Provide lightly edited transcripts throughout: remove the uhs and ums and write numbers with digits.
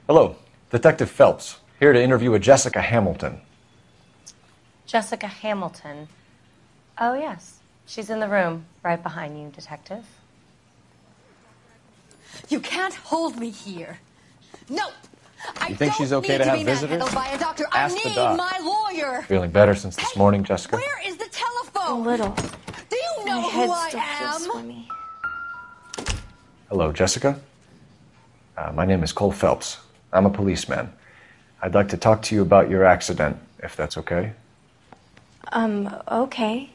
Hello, Detective Phelps, here to interview a Jessica Hamilton. Jessica Hamilton. Oh, yes. She's in the room, right behind you, Detective. You can't hold me here. No! You think she's okay to have visitors? By a doctor. Ask I the doc. need my lawyer. Feeling better since this morning, Jessica? Where is the telephone? A little. Do you know My who head I still feels am? swimmy. Hello, Jessica. My name is Cole Phelps. I'm a policeman. I'd like to talk to you about your accident, if that's okay. Okay.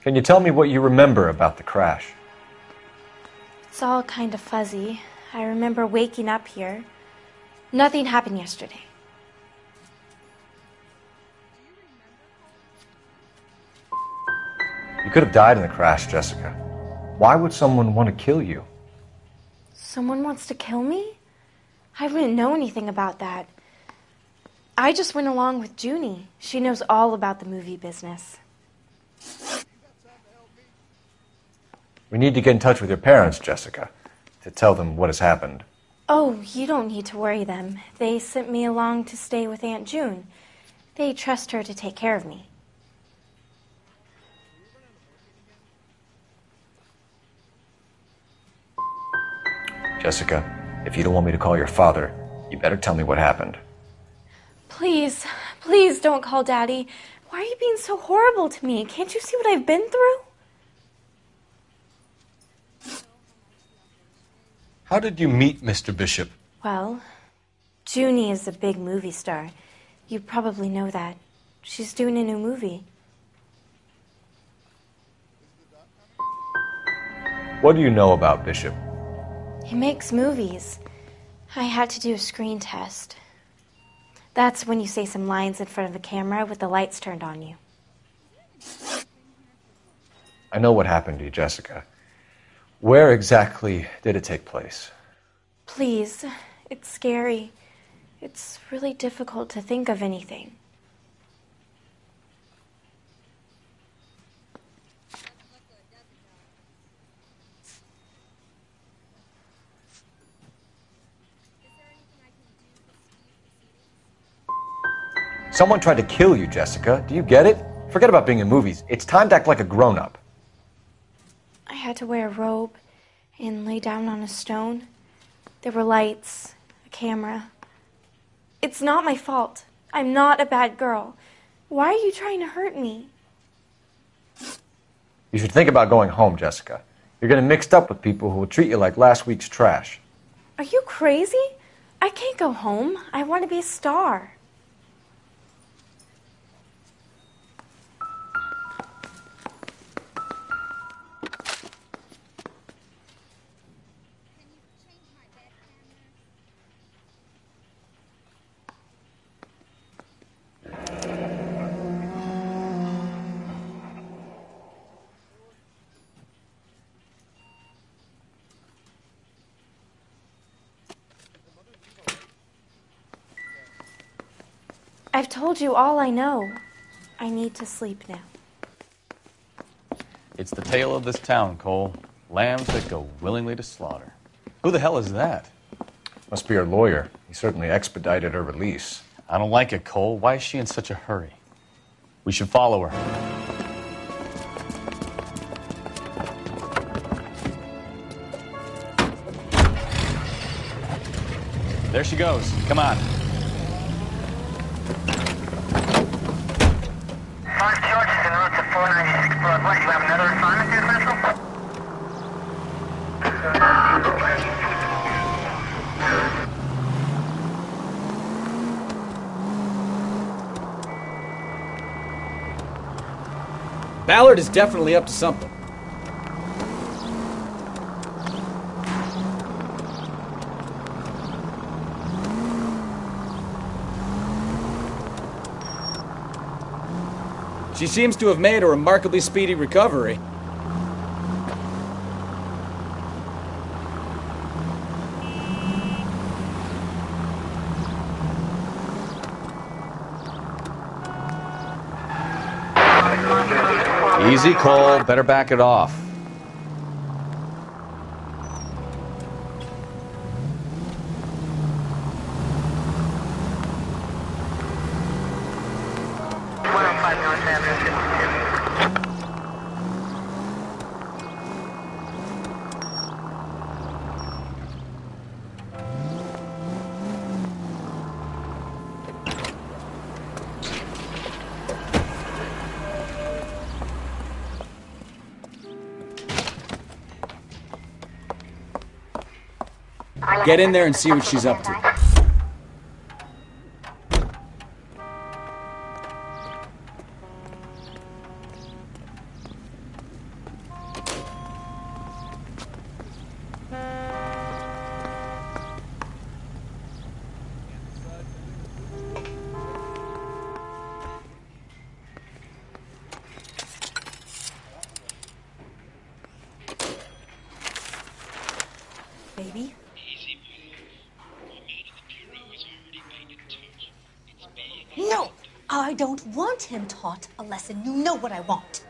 Can you tell me what you remember about the crash? It's all kind of fuzzy. I remember waking up here. Nothing happened yesterday. You could have died in the crash, Jessica. Why would someone want to kill you? Someone wants to kill me? I wouldn't know anything about that. I just went along with Junie. She knows all about the movie business. We need to get in touch with your parents, Jessica, to tell them what has happened. Oh, you don't need to worry them. They sent me along to stay with Aunt June. They trust her to take care of me. Jessica, if you don't want me to call your father, you better tell me what happened. Please, please don't call Daddy. Why are you being so horrible to me? Can't you see what I've been through? How did you meet Mr. Bishop? Well, Junie is a big movie star. You probably know that. She's doing a new movie. What do you know about Bishop? He makes movies. I had to do a screen test. That's when you say some lines in front of the camera with the lights turned on you. I know what happened to you, Jessica. Where exactly did it take place? Please, it's scary. It's really difficult to think of anything. Someone tried to kill you, Jessica. Do you get it? Forget about being in movies. It's time to act like a grown-up. I had to wear a robe and lay down on a stone. There were lights, a camera. It's not my fault. I'm not a bad girl. Why are you trying to hurt me? You should think about going home, Jessica. You're getting mixed up with people who will treat you like last week's trash. Are you crazy? I can't go home. I want to be a star. I've told you all I know. I need to sleep now. It's the tale of this town, Cole. Lambs that go willingly to slaughter. Who the hell is that? Must be her lawyer. He certainly expedited her release. I don't like it, Cole. Why is she in such a hurry? We should follow her. There she goes. Come on. 5 George is en route to 496 Broadway. You have another assignment here, Central? Ballard is definitely up to something. She seems to have made a remarkably speedy recovery. Easy, Cole. Better back it off. Get in there and see what she's up to. Baby? No! I don't want him taught a lesson. You know what I want.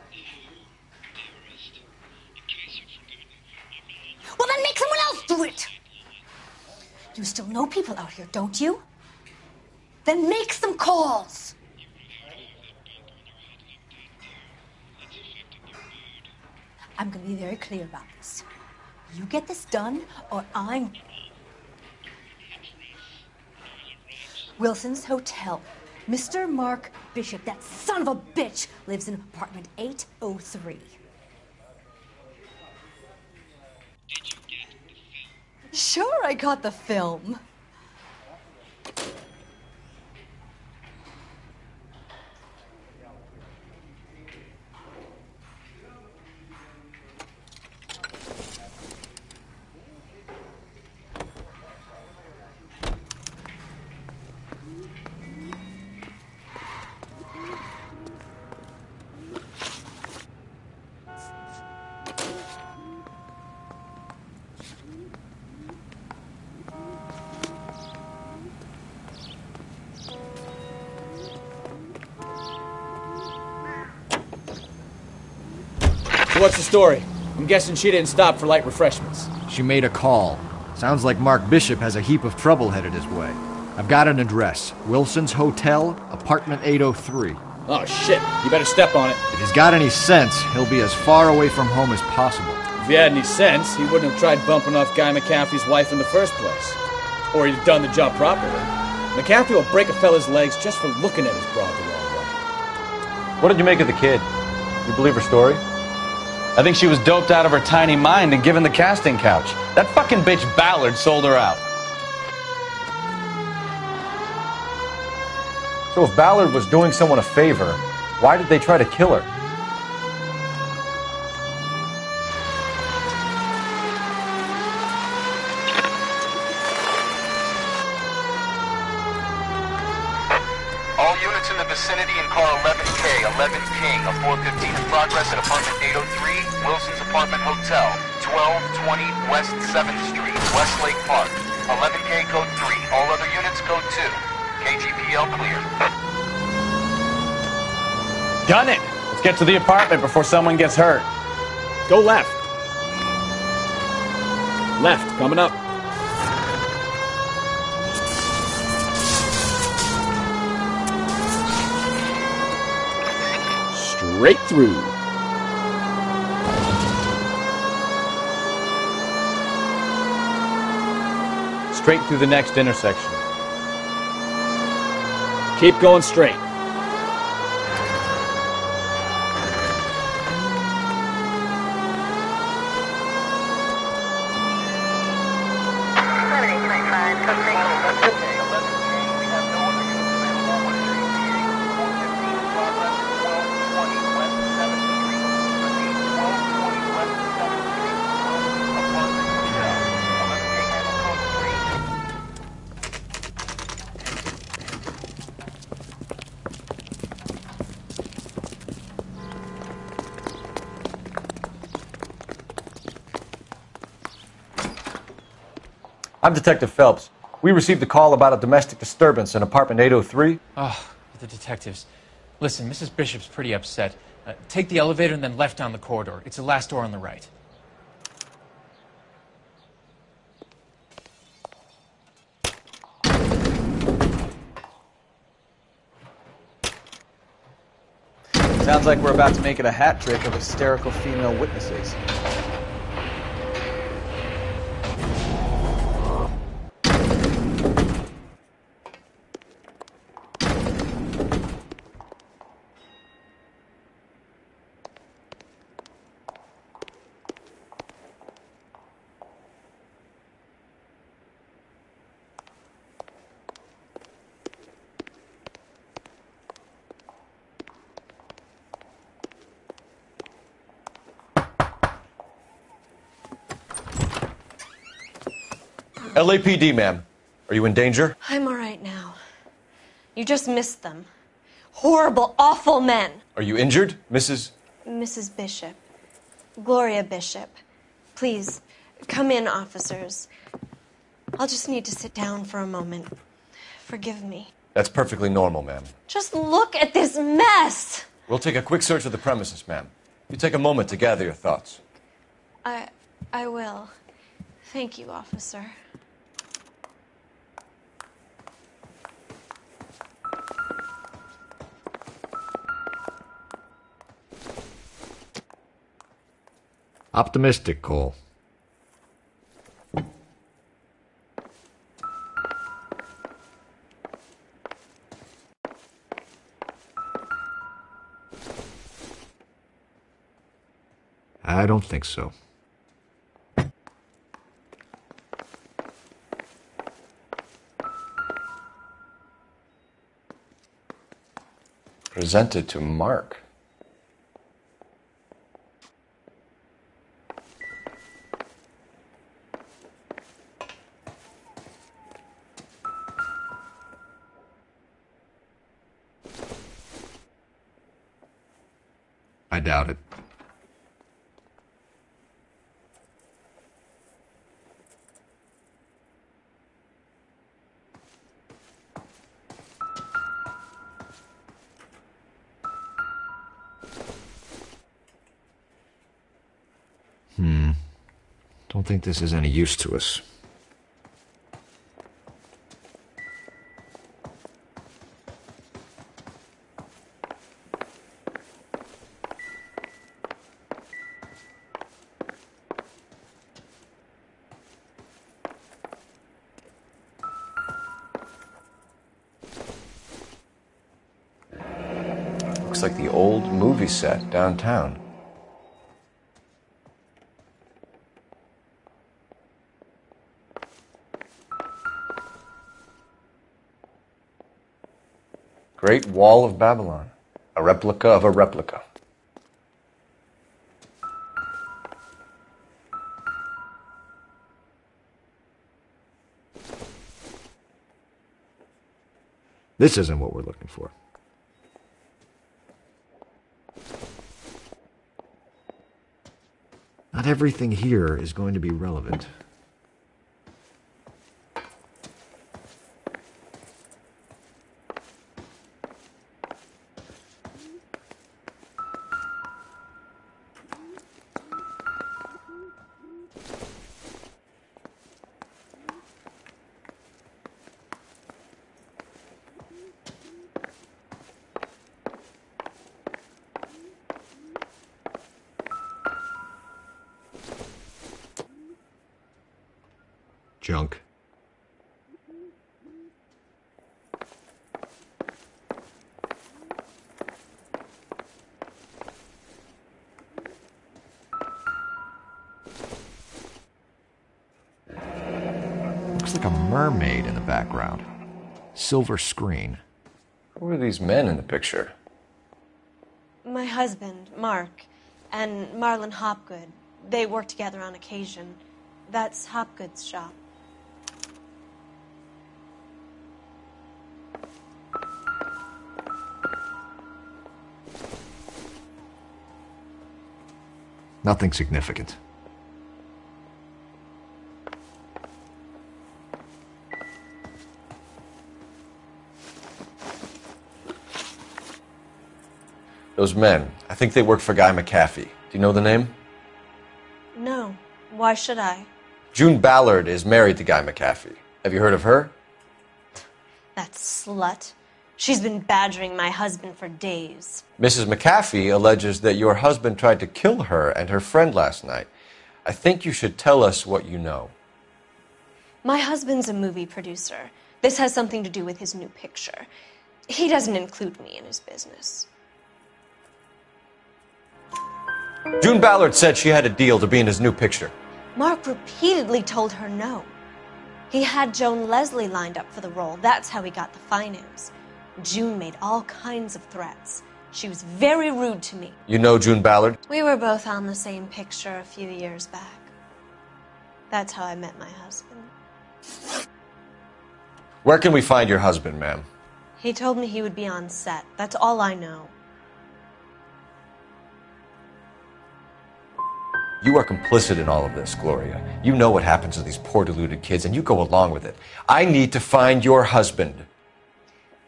Well, then make someone else do it! You still know people out here, don't you? Then make some calls! I'm gonna be very clear about this. You get this done, or I'm... Wilson's Hotel. Mr. Mark Bishop, that son of a bitch, lives in apartment 803. Sure, I got the film. So what's the story? I'm guessing she didn't stop for light refreshments. She made a call. Sounds like Mark Bishop has a heap of trouble headed his way. I've got an address. Wilson's Hotel, apartment 803. Oh, shit. You better step on it. If he's got any sense, he'll be as far away from home as possible. If he had any sense, he wouldn't have tried bumping off Guy McCaffrey's wife in the first place. Or he'd have done the job properly. McCaffrey will break a fella's legs just for looking at his broad the wrong way. What did you make of the kid? You believe her story? I think she was doped out of her tiny mind and given the casting couch. That fucking bitch Ballard sold her out. So if Ballard was doing someone a favor, why did they try to kill her? All units in the vicinity in car 11K, 11 King, a 415 in progress at apartment 803, Wilson's Apartment Hotel, 1220 West 7th Street, Westlake Park. 11K code 3, all other units code 2. KGPL clear. Done it! Let's get to the apartment before someone gets hurt. Go left. Left, coming up. Straight through. Straight through the next intersection. Keep going straight. I'm Detective Phelps. We received a call about a domestic disturbance in apartment 803. Oh, the detectives. Listen, Mrs. Bishop's pretty upset. Take the elevator and then left down the corridor. It's the last door on the right. Sounds like we're about to make it a hat trick of hysterical female witnesses. LAPD, ma'am. Are you in danger? I'm all right now. You just missed them. Horrible, awful men. Are you injured, Mrs.? Mrs. Bishop. Gloria Bishop. Please, come in, officers. I'll just need to sit down for a moment. Forgive me. That's perfectly normal, ma'am. Just look at this mess! We'll take a quick search of the premises, ma'am. You take a moment to gather your thoughts. I will. Thank you, officer. Optimistic, Cole. I don't think so. Presented to Mark. I doubt it. Don't think this is any use to us. Looks like the old movie set downtown. Great Wall of Babylon. A replica of a replica. This isn't what we're looking for. Not everything here is going to be relevant. Junk. Looks like a mermaid in the background. Silver screen. Who are these men in the picture? My husband, Mark, and Marlon Hopgood. They work together on occasion. That's Hopgood's shop. Nothing significant. Those men, I think they work for Guy McAfee. Do you know the name? No. Why should I? June Ballard is married to Guy McAfee. Have you heard of her? That slut. She's been badgering my husband for days. Mrs. McAfee alleges that your husband tried to kill her and her friend last night. I think you should tell us what you know. My husband's a movie producer. This has something to do with his new picture. He doesn't include me in his business. June Ballard said she had a deal to be in his new picture. Mark repeatedly told her no. He had Joan Leslie lined up for the role. That's how he got the finance. June made all kinds of threats. She was very rude to me. You know June Ballard? We were both on the same picture a few years back. That's how I met my husband. Where can we find your husband, ma'am? He told me he would be on set. That's all I know. You are complicit in all of this, Gloria. You know what happens to these poor deluded kids, and you go along with it. I need to find your husband.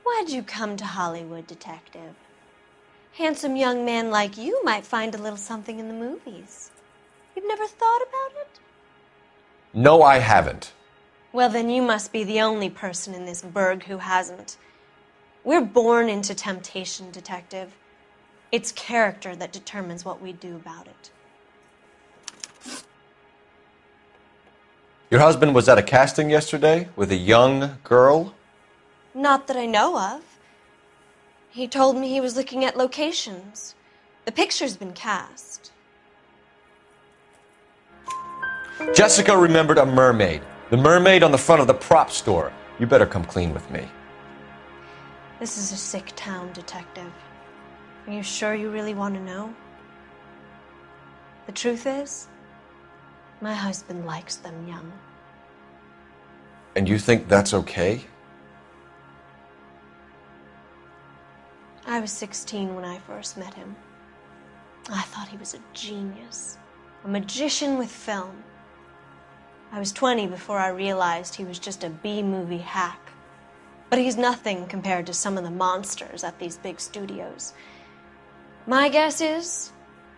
Why'd you come to Hollywood, detective? Handsome young man like you might find a little something in the movies. You've never thought about it? No, I haven't. Well, then you must be the only person in this burg who hasn't. We're born into temptation, detective. It's character that determines what we do about it. Your husband was at a casting yesterday with a young girl? Not that I know of. He told me he was looking at locations. The picture's been cast. Jessica remembered a mermaid. The mermaid on the front of the prop store. You better come clean with me. This is a sick town, detective. Are you sure you really want to know? The truth is, my husband likes them young. And you think that's okay? I was 16 when I first met him. I thought he was a genius, a magician with film. I was 20 before I realized he was just a B-movie hack. But he's nothing compared to some of the monsters at these big studios. My guess is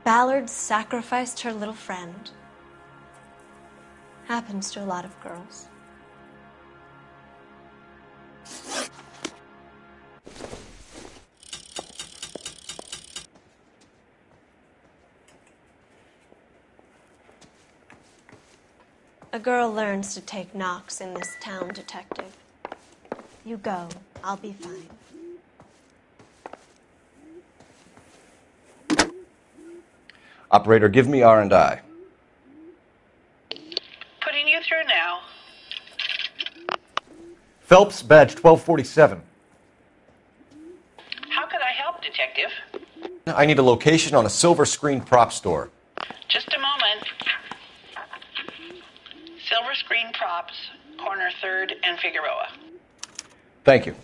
Ballard sacrificed her little friend. Happens to a lot of girls. A girl learns to take knocks in this town, detective. You go. I'll be fine. Operator, give me R&I. Putting you through now. Phelps, badge 1247. How could I help, Detective? I need a location on a silver screen prop store. Just a moment. Silver Screen Props, corner 3rd and Figueroa. Thank you.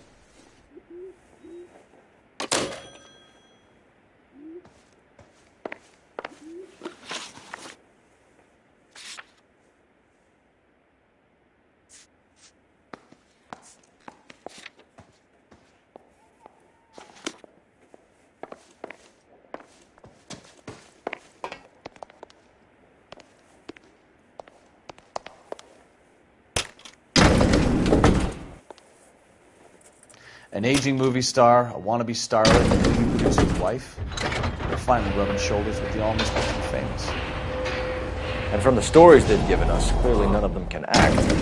An aging movie star, a wannabe starlet, and a movie producer's wife. They're finally rubbing shoulders with the almost famous. And from the stories they've given us, clearly none of them can act.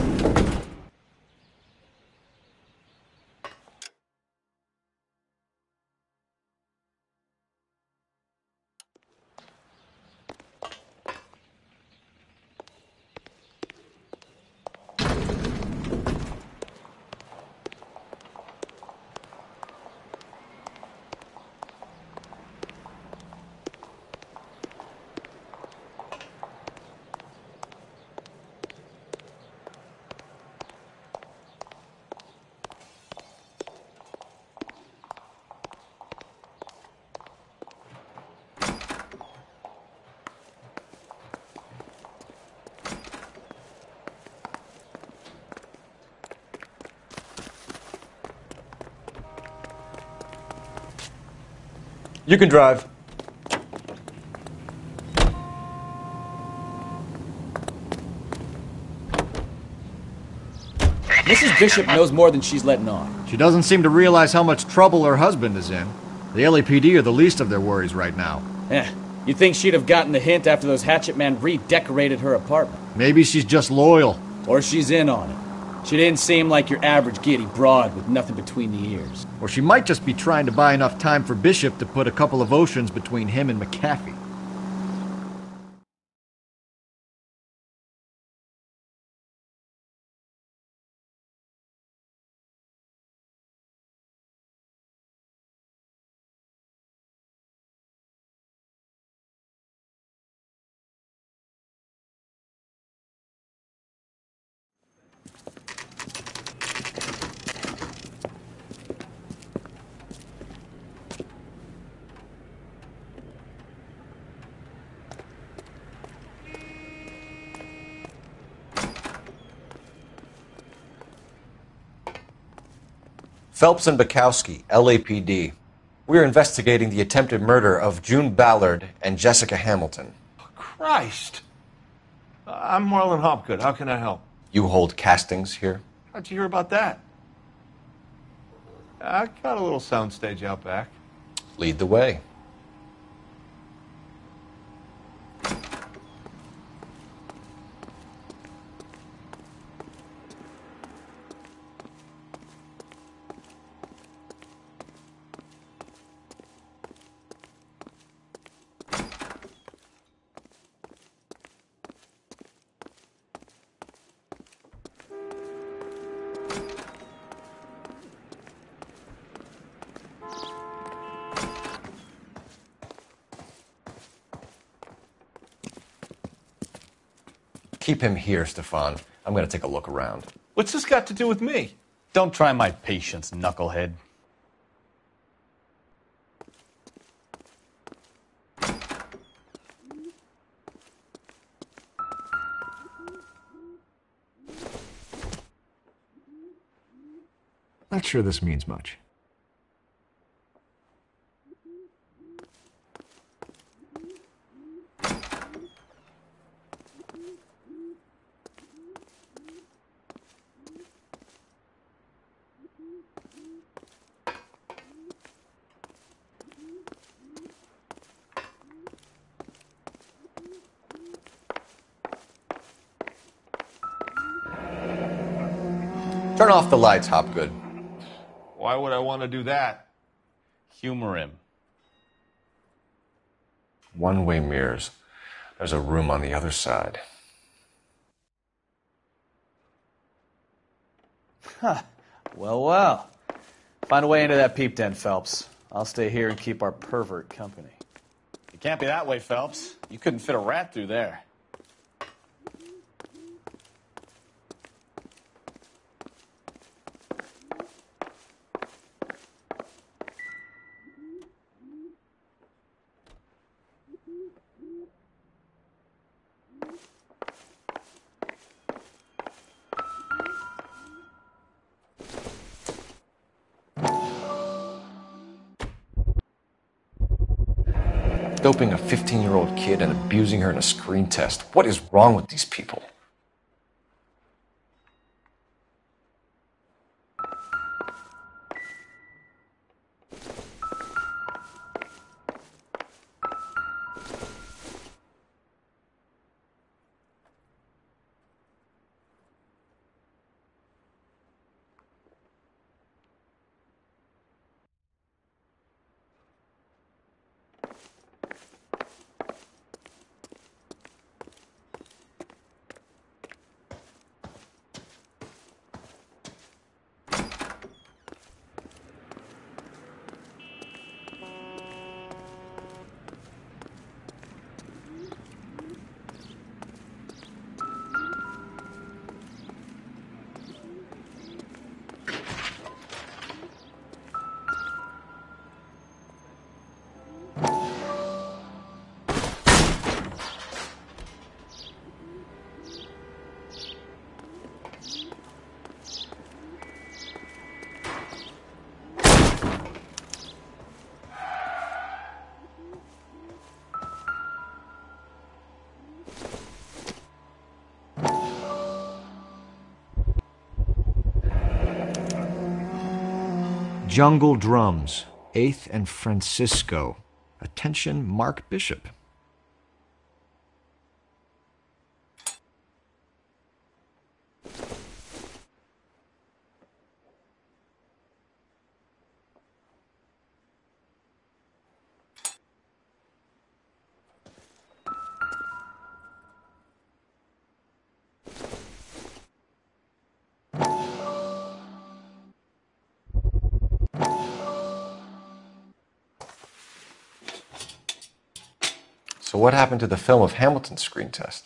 You can drive. Mrs. Bishop knows more than she's letting on. She doesn't seem to realize how much trouble her husband is in. The LAPD are the least of their worries right now. You'd think she'd have gotten the hint after those hatchet men redecorated her apartment. Maybe she's just loyal. Or she's in on it. She didn't seem like your average giddy broad with nothing between the ears. Or she might just be trying to buy enough time for Bishop to put a couple of oceans between him and McAfee. Phelps and Bukowski, LAPD. We're investigating the attempted murder of June Ballard and Jessica Hamilton. Christ! I'm Marlon Hopgood. How can I help? You hold castings here? How'd you hear about that? I got a little soundstage out back. Lead the way. Keep him here, Stefan. I'm going to take a look around. What's this got to do with me? Don't try my patience, knucklehead. Not sure this means much. Turn off the lights, Hopgood. Why would I want to do that? Humor him. One-way mirrors. There's a room on the other side. Huh. Well. Find a way into that peep den, Phelps. I'll stay here and keep our pervert company. It can't be that way, Phelps. You couldn't fit a rat through there. Doping a 15-year-old kid and abusing her in a screen test. What is wrong with these people? Jungle Drums, 8th and Francisco. Attention, Mark Bishop. So what happened to the film of Hamilton's screen test?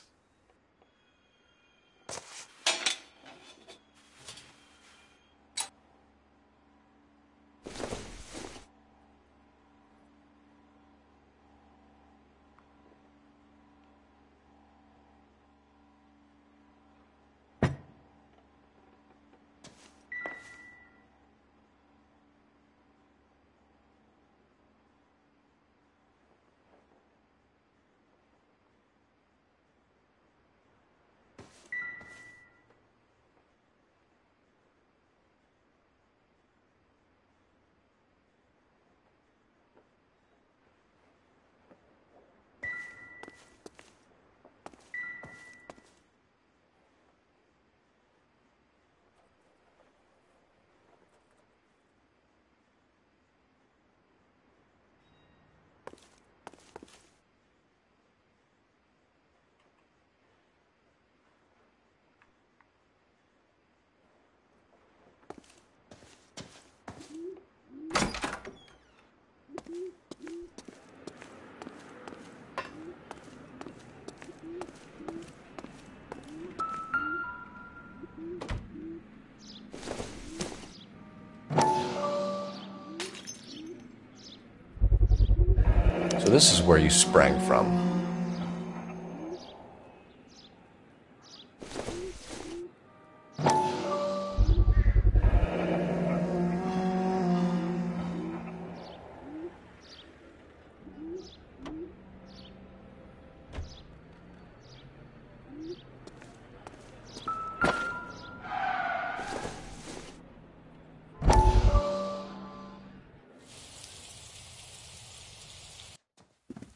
this is where you sprang from.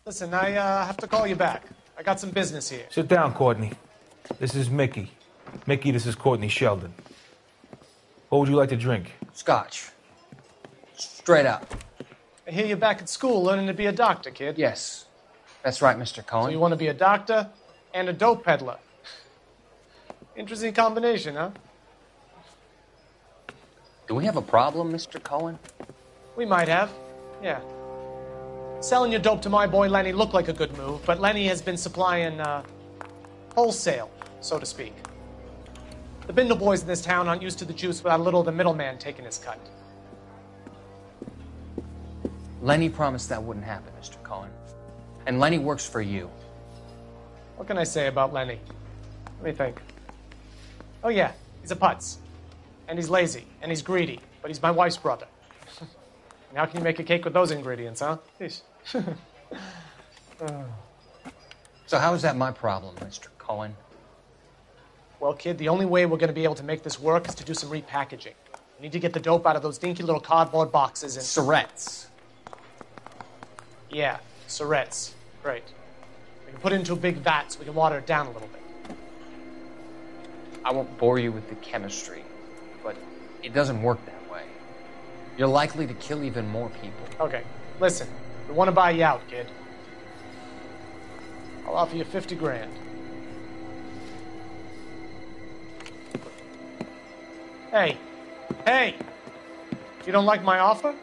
Listen, I have to call you back. I got some business here. Sit down, Courtney. This is Mickey. Mickey, this is Courtney Sheldon. What would you like to drink? Scotch. Straight up. I hear you're back at school learning to be a doctor, kid. Yes. That's right, Mr. Cohen. So you want to be a doctor and a dope peddler. Interesting combination, huh? Do we have a problem, Mr. Cohen? We might have, yeah. Selling your dope to my boy Lenny looked like a good move, but Lenny has been supplying, wholesale, so to speak. The Bindle boys in this town aren't used to the juice without a little of the middleman taking his cut. Lenny promised that wouldn't happen, Mr. Cohen. And Lenny works for you. What can I say about Lenny? Let me think. Oh yeah, he's a putz. And he's lazy, and he's greedy, but he's my wife's brother. And how can you make a cake with those ingredients, huh? So how is that my problem, Mr. Cohen? Well, kid, the only way we're going to be able to make this work is to do some repackaging. We need to get the dope out of those dinky little cardboard boxes and... Syrettes. Yeah, syrettes. Great. We can put it into a big vat so we can water it down a little bit. I won't bore you with the chemistry, but it doesn't work that way. You're likely to kill even more people. Okay, listen. We want to buy you out, kid. I'll offer you 50 grand. Hey! You don't like my offer?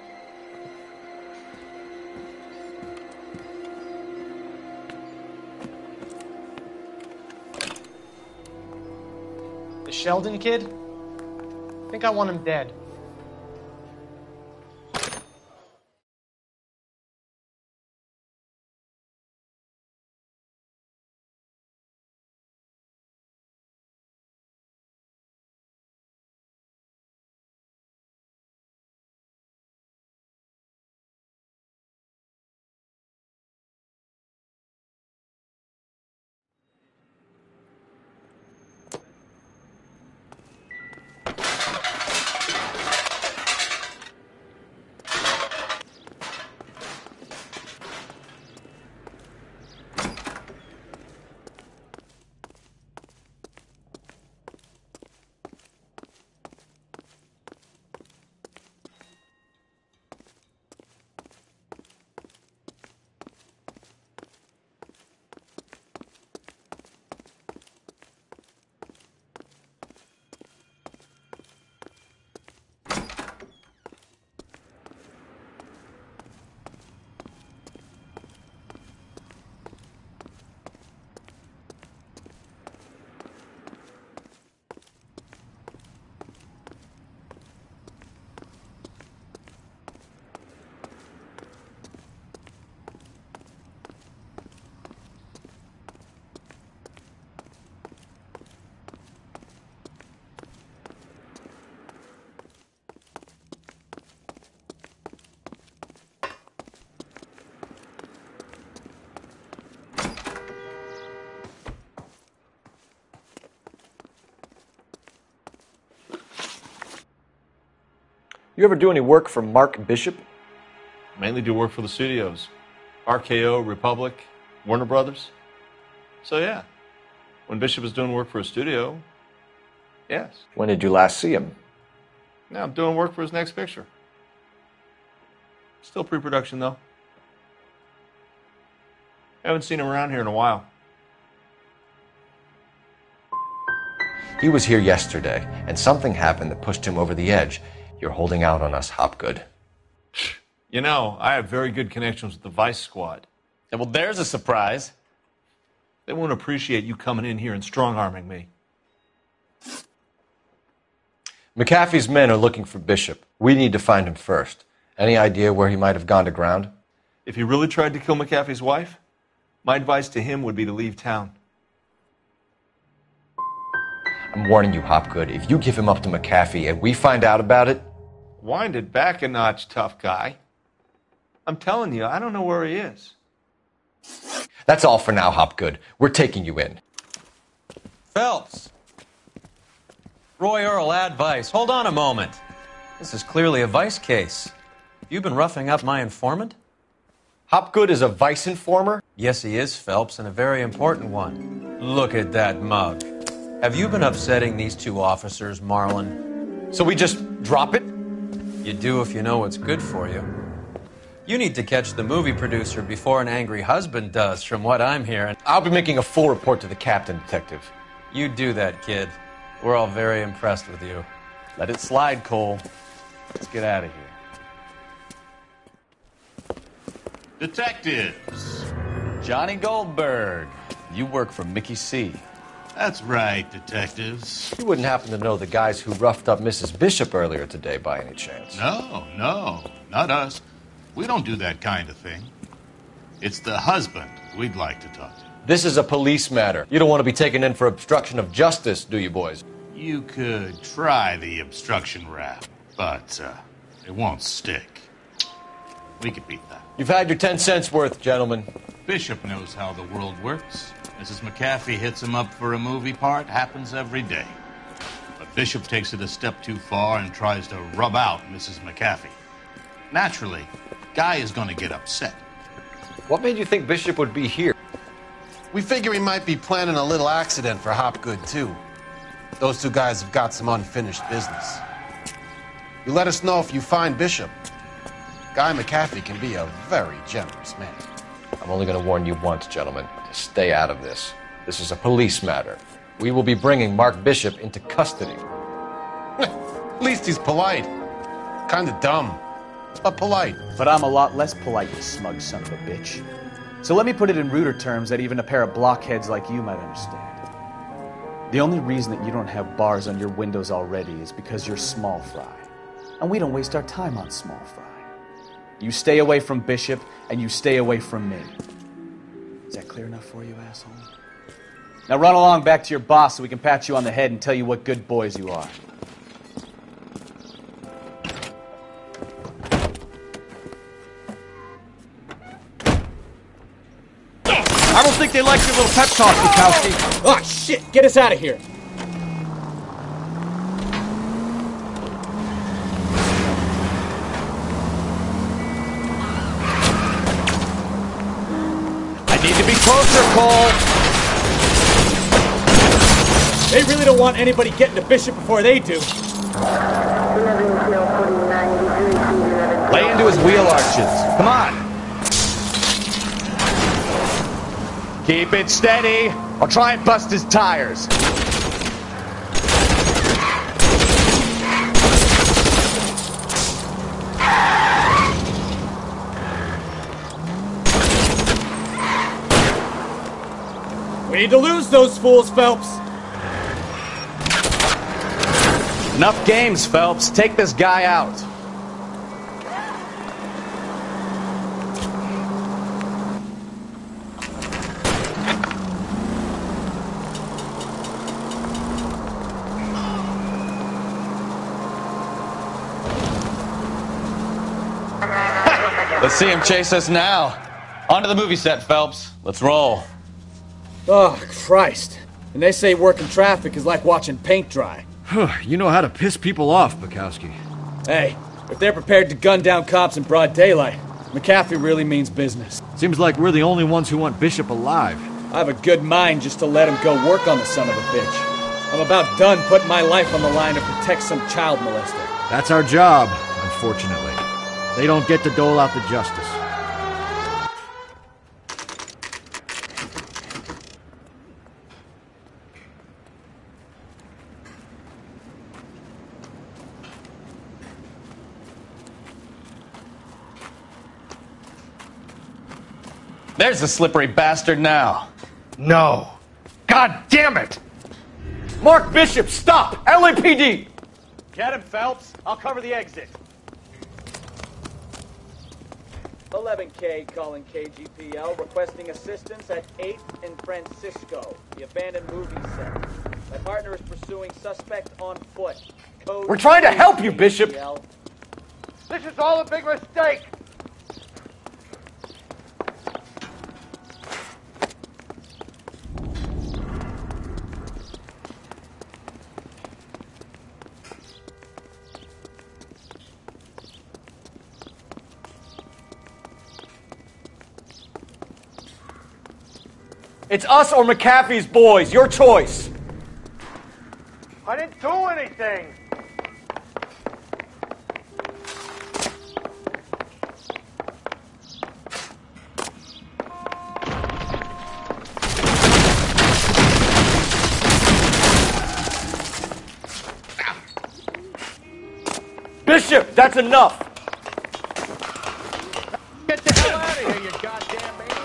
The Sheldon kid? I think I want him dead. You ever do any work for Mark Bishop? Mainly do work for the studios. RKO, Republic, Warner Brothers. So yeah, when Bishop was doing work for a studio, yes. When did you last see him? Now I'm doing work for his next picture. Still pre-production though. Haven't seen him around here in a while. He was here yesterday, and something happened that pushed him over the edge. You're holding out on us, Hopgood. You know, I have very good connections with the Vice Squad. Yeah, well, there's a surprise. They won't appreciate you coming in here and strong-arming me. McAfee's men are looking for Bishop. We need to find him first. Any idea where he might have gone to ground? If he really tried to kill McAfee's wife, my advice to him would be to leave town. I'm warning you, Hopgood. If you give him up to McAfee and we find out about it... Wind it back a notch, tough guy. I'm telling you, I don't know where he is. That's all for now, Hopgood. We're taking you in. Phelps! Roy Earl, advice. Hold on a moment. This is clearly a vice case. You've been roughing up my informant? Hopgood is a vice informer? Yes, he is, Phelps, and a very important one. Look at that mug. Have you been upsetting these two officers, Marlin? So we just drop it? You do if you know what's good for you. You need to catch the movie producer before an angry husband does, from what I'm hearing. I'll be making a full report to the captain, Detective. You do that, kid. We're all very impressed with you. Let it slide, Cole. Let's get out of here. Detectives. Johnny Goldberg. You work for Mickey C. That's right, detectives. You wouldn't happen to know the guys who roughed up Mrs. Bishop earlier today by any chance? No, not us. We don't do that kind of thing. It's the husband we'd like to talk to. This is a police matter. You don't want to be taken in for obstruction of justice, do you, boys? You could try the obstruction rap, but it won't stick. We could beat that. You've had your 10 cents worth, gentlemen. Bishop knows how the world works. Mrs. McAfee hits him up for a movie part. Happens every day. But Bishop takes it a step too far and tries to rub out Mrs. McAfee. Naturally, Guy is going to get upset. What made you think Bishop would be here? We figure he might be planning a little accident for Hopgood, too. Those two guys have got some unfinished business. You let us know if you find Bishop. Guy McAfee can be a very generous man. I'm only going to warn you once, gentlemen, to stay out of this. This is a police matter. We will be bringing Mark Bishop into custody. At least he's polite. Kind of dumb, but polite. But I'm a lot less polite, you smug son of a bitch. So let me put it in ruder terms that even a pair of blockheads like you might understand. The only reason that you don't have bars on your windows already is because you're small fry. And we don't waste our time on small fry. You stay away from Bishop, and you stay away from me. Is that clear enough for you, asshole? Now run along back to your boss so we can pat you on the head and tell you what good boys you are. I don't think they like your little pep talk, Bukowski. Oh, shit! Get us out of here! I need to be closer, Cole! They really don't want anybody getting to Bishop before they do. Lay into his wheel arches. Come on! Keep it steady. I'll try and bust his tires. We need to lose those fools, Phelps. Enough games, Phelps. Take this guy out. Let's see him chase us now. Onto the movie set, Phelps. Let's roll. Oh, Christ. And they say working traffic is like watching paint dry. You know how to piss people off, Bukowski. Hey, if they're prepared to gun down cops in broad daylight, McAfee really means business. Seems like we're the only ones who want Bishop alive. I have a good mind just to let him go work on the son of a bitch. I'm about done putting my life on the line to protect some child molester. That's our job, unfortunately. They don't get to dole out the justice. There's the slippery bastard now. No. God damn it! Mark Bishop, stop! LAPD! Get him, Phelps. I'll cover the exit. 11K calling KGPL, requesting assistance at 8th and Francisco, the abandoned movie set. My partner is pursuing suspect on foot. Code We're trying to help you, Bishop! This is all a big mistake! It's us or McAfee's boys. Your choice. I didn't do anything! Bishop, that's enough. Get the hell out of here, you goddamn maniac!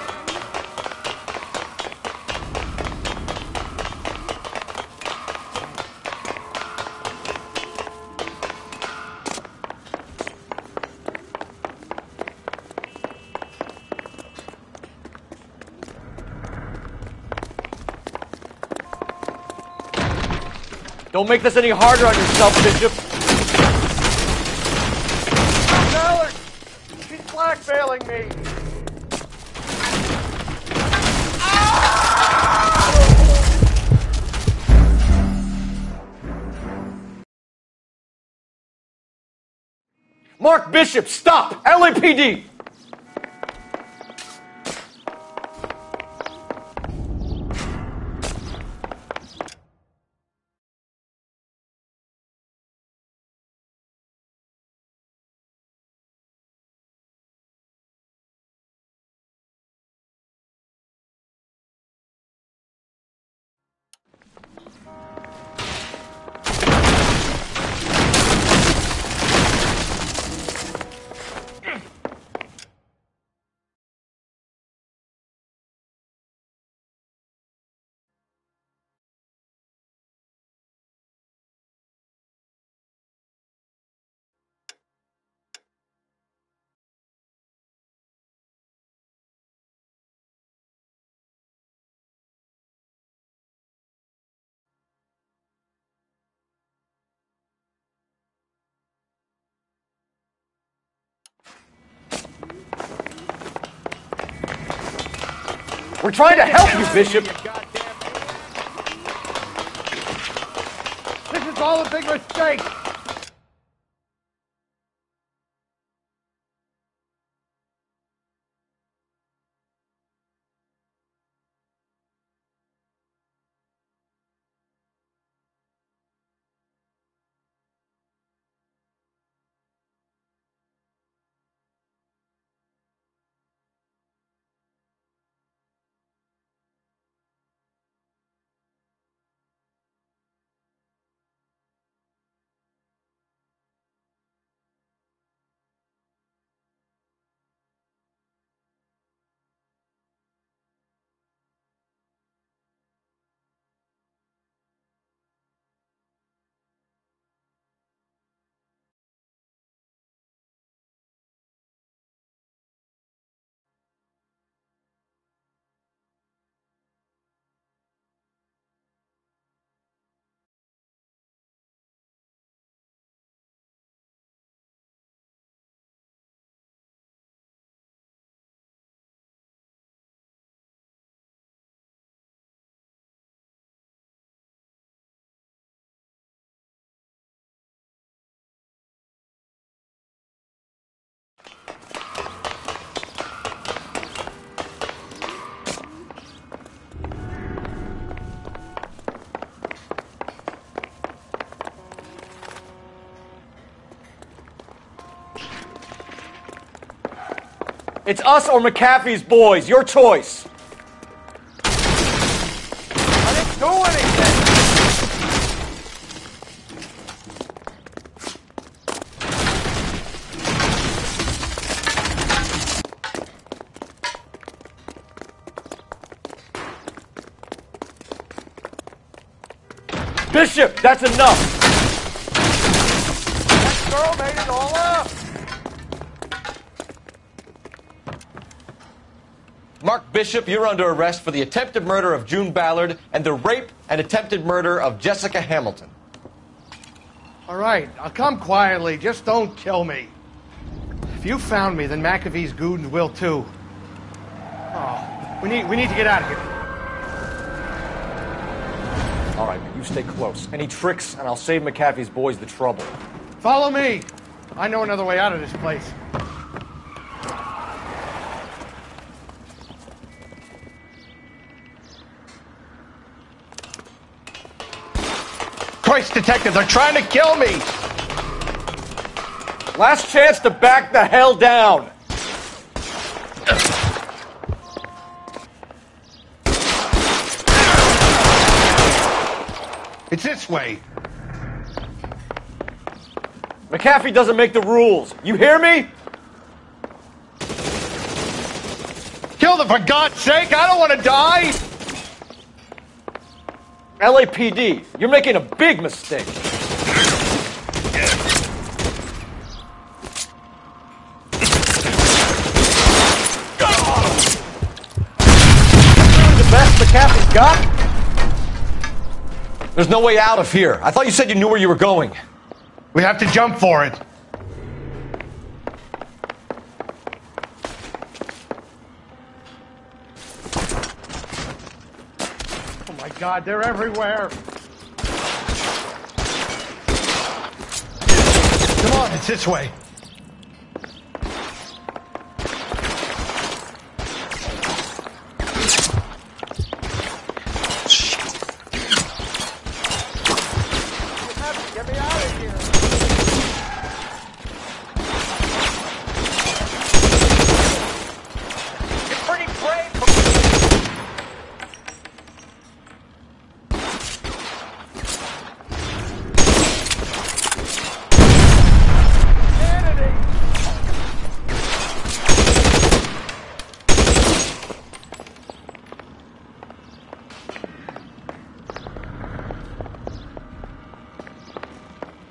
Don't make this any harder on yourself, Bishop. Tell her! She's blackmailing me! Mark Bishop, stop! LAPD! We're trying to help you, Bishop. This is all a big mistake! It's us or McAfee's boys. Your choice. I didn't do anything! Bishop, that's enough. That girl made it all up! Mark Bishop, you're under arrest for the attempted murder of June Ballard and the rape and attempted murder of Jessica Hamilton. All right, I'll come quietly. Just don't kill me. If you found me, then McAfee's goons will too. Oh, we need to get out of here. All right, but you stay close. Any tricks, and I'll save McAfee's boys the trouble. Follow me. I know another way out of this place. Christ, detective, they're trying to kill me! Last chance to back the hell down! It's this way. McAfee doesn't make the rules. You hear me? Kill them, for God's sake! I don't want to die! LAPD, you're making a big mistake. The best McAfee's got? There's no way out of here. I thought you said you knew where you were going. We have to jump for it. Oh my God, they're everywhere. Come on, it's this way. Get me out of here. You're pretty brave.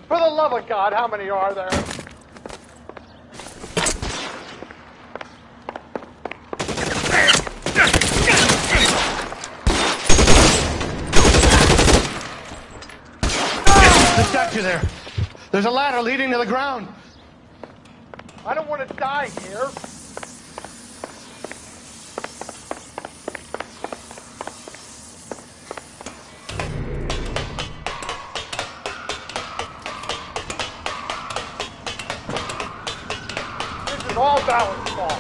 For the love of God, how many are there? There's got you there. There's a ladder leading to the ground. I don't want to die here. This is all Ballard's fault.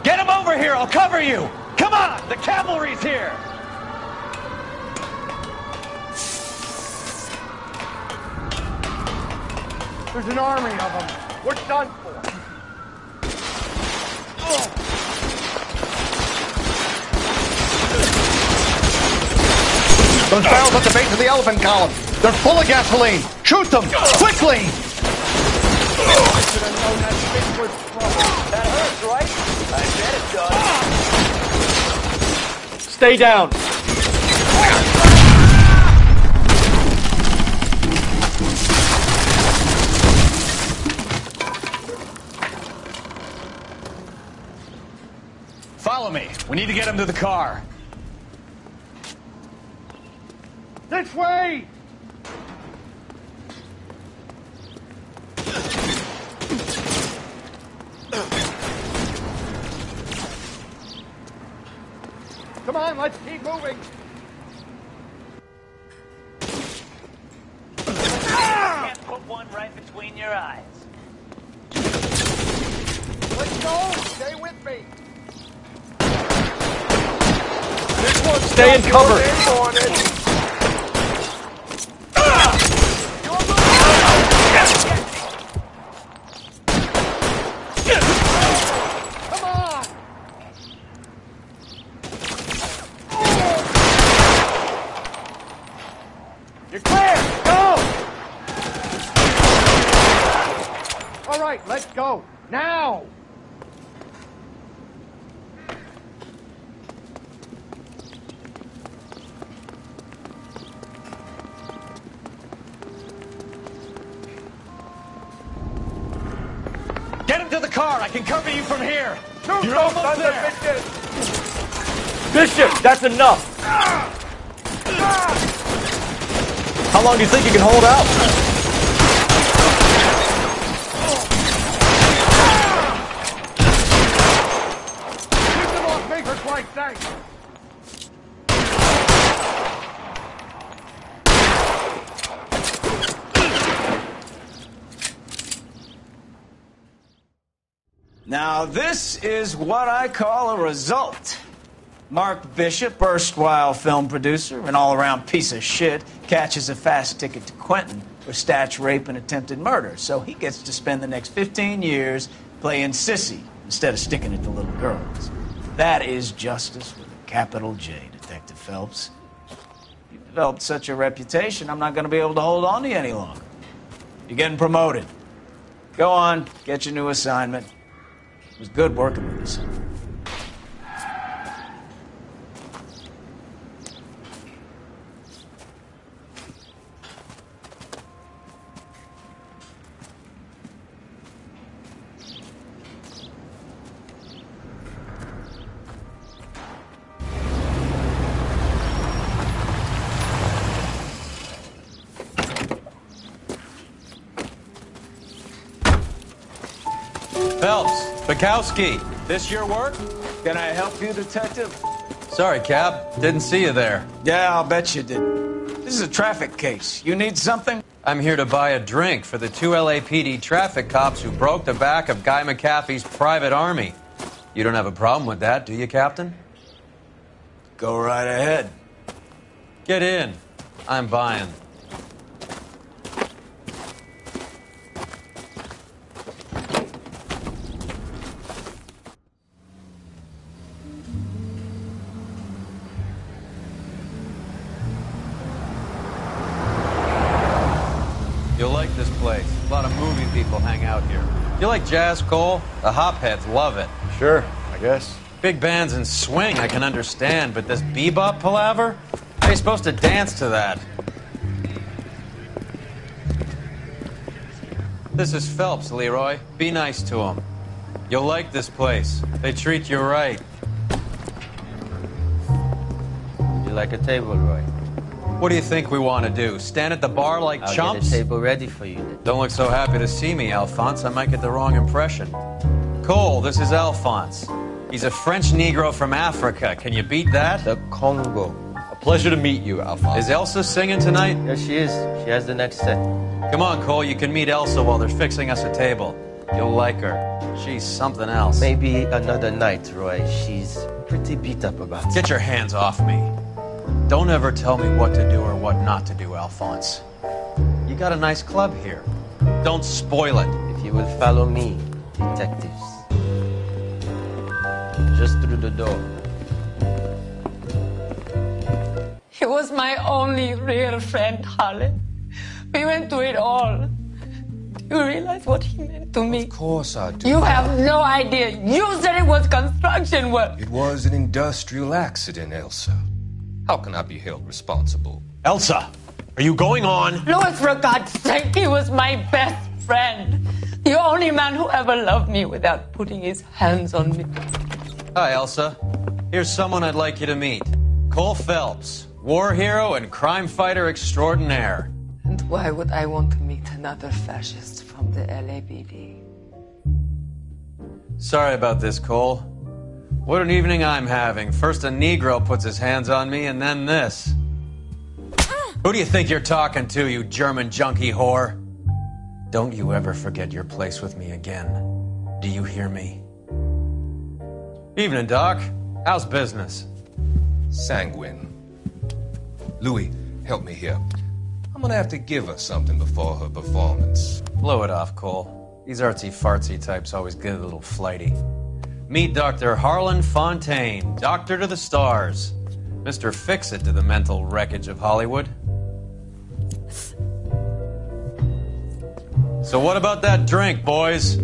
Get him over here, I'll cover you! Come on, the cavalry's here! There's an army of them. We're done for. Those barrels at the base of the elephant column. They're full of gasoline. Shoot them! Quickly! I should have known that thing was trouble. That hurts, right? I bet it does. Stay down. Follow me. We need to get him to the car. This way! Come on, let's keep moving. Can't put one right between your eyes. Let's go. Stay with me. This one, stay in cover. Come on. You're clear. Go. All right, let's go now. Get him to the car. I can cover you from here. Shoot You're those almost sons of there. bitches. Bishop, that's enough. How long do you think you can hold out? Keep them off me, for Christ's sake. Now, this is what I call a result. Mark Bishop, erstwhile film producer, an all-around piece of shit, catches a fast ticket to Quentin for statch rape and attempted murder. So he gets to spend the next 15 years playing sissy instead of sticking it to little girls. That is justice with a capital J, Detective Phelps. You've developed such a reputation, I'm not going to be able to hold on to you any longer. You're getting promoted. Go on, get your new assignment. It was good working with you, son. Phelps, Bukowski, this your work? Can I help you, Detective? Sorry, Cap. Didn't see you there. Yeah, I'll bet you did. This is a traffic case. You need something? I'm here to buy a drink for the 2 LAPD traffic cops who broke the back of Guy McAfee's private army. You don't have a problem with that, do you, Captain? Go right ahead. Get in. I'm buying. You'll like this place. A lot of movie people hang out here. You like jazz, Cole? The hopheads love it. Sure, I guess. Big bands and swing I can understand, but this bebop palaver? How are you supposed to dance to that? This is Phelps, Leroy. Be nice to him. You'll like this place. They treat you right. Would you like a table, Roy? What do you think we want to do? Stand at the bar like I'll chumps? get a table ready for you then. Don't look so happy to see me, Alphonse. I might get the wrong impression. Cole, this is Alphonse. He's a French Negro from Africa. Can you beat that? The Congo. A pleasure to meet you, Alphonse. Is Elsa singing tonight? Yes, she is. She has the next set. Come on, Cole. You can meet Elsa while they're fixing us a table. You'll like her. She's something else. Maybe another night, Roy. She's pretty beat up about it. Get your hands off me. Don't ever tell me what to do or what not to do, Alphonse. You got a nice club here. Don't spoil it. If you will follow me, detectives. Just through the door. He was my only real friend, Harlan. We went through it all. Do you realize what he meant to me? Of course I do. You have no idea. You said it was construction work. It was an industrial accident, Elsa. How can I be held responsible? Elsa, are you going on? Louis, for God's sake, he was my best friend. The only man who ever loved me without putting his hands on me. Hi, Elsa. Here's someone I'd like you to meet. Cole Phelps, war hero and crime fighter extraordinaire. And why would I want to meet another fascist from the LAPD? Sorry about this, Cole. What an evening I'm having. First a Negro puts his hands on me, and then this. Who do you think you're talking to, you German junkie whore? Don't you ever forget your place with me again. Do you hear me? Evening, Doc. How's business? Sanguine. Louis, help me here. I'm gonna have to give her something before her performance. Blow it off, Cole. These artsy-fartsy types always get a little flighty. Meet Dr. Harlan Fontaine, doctor to the stars. Mr. Fix-It to the mental wreckage of Hollywood. So what about that drink, boys?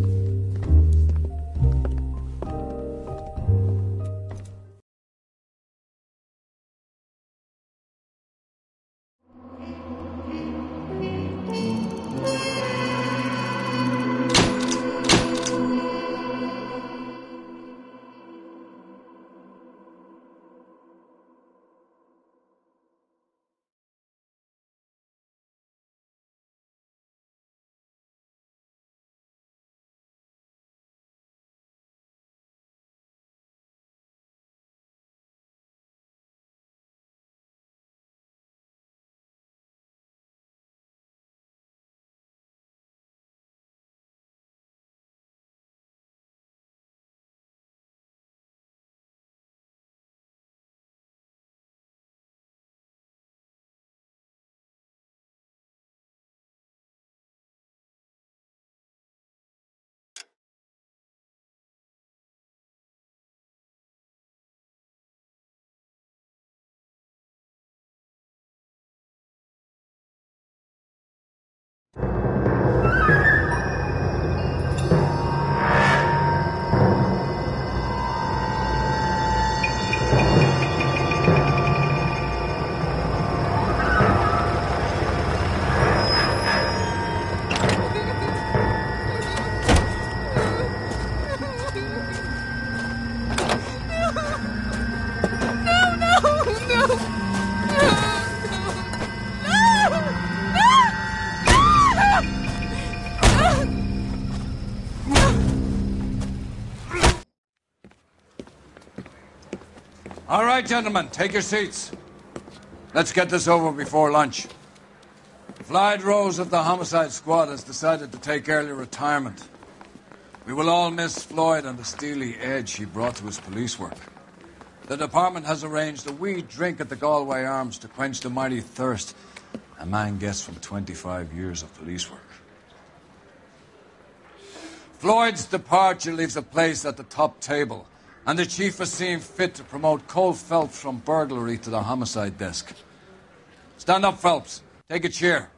All right, gentlemen, take your seats. Let's get this over before lunch. Floyd Rose of the Homicide Squad has decided to take early retirement. We will all miss Floyd and the steely edge he brought to his police work. The department has arranged a wee drink at the Galway Arms to quench the mighty thirst a man gets from 25 years of police work. Floyd's departure leaves a place at the top table, and the chief has seen fit to promote Cole Phelps from burglary to the homicide desk. Stand up, Phelps. Take a chair.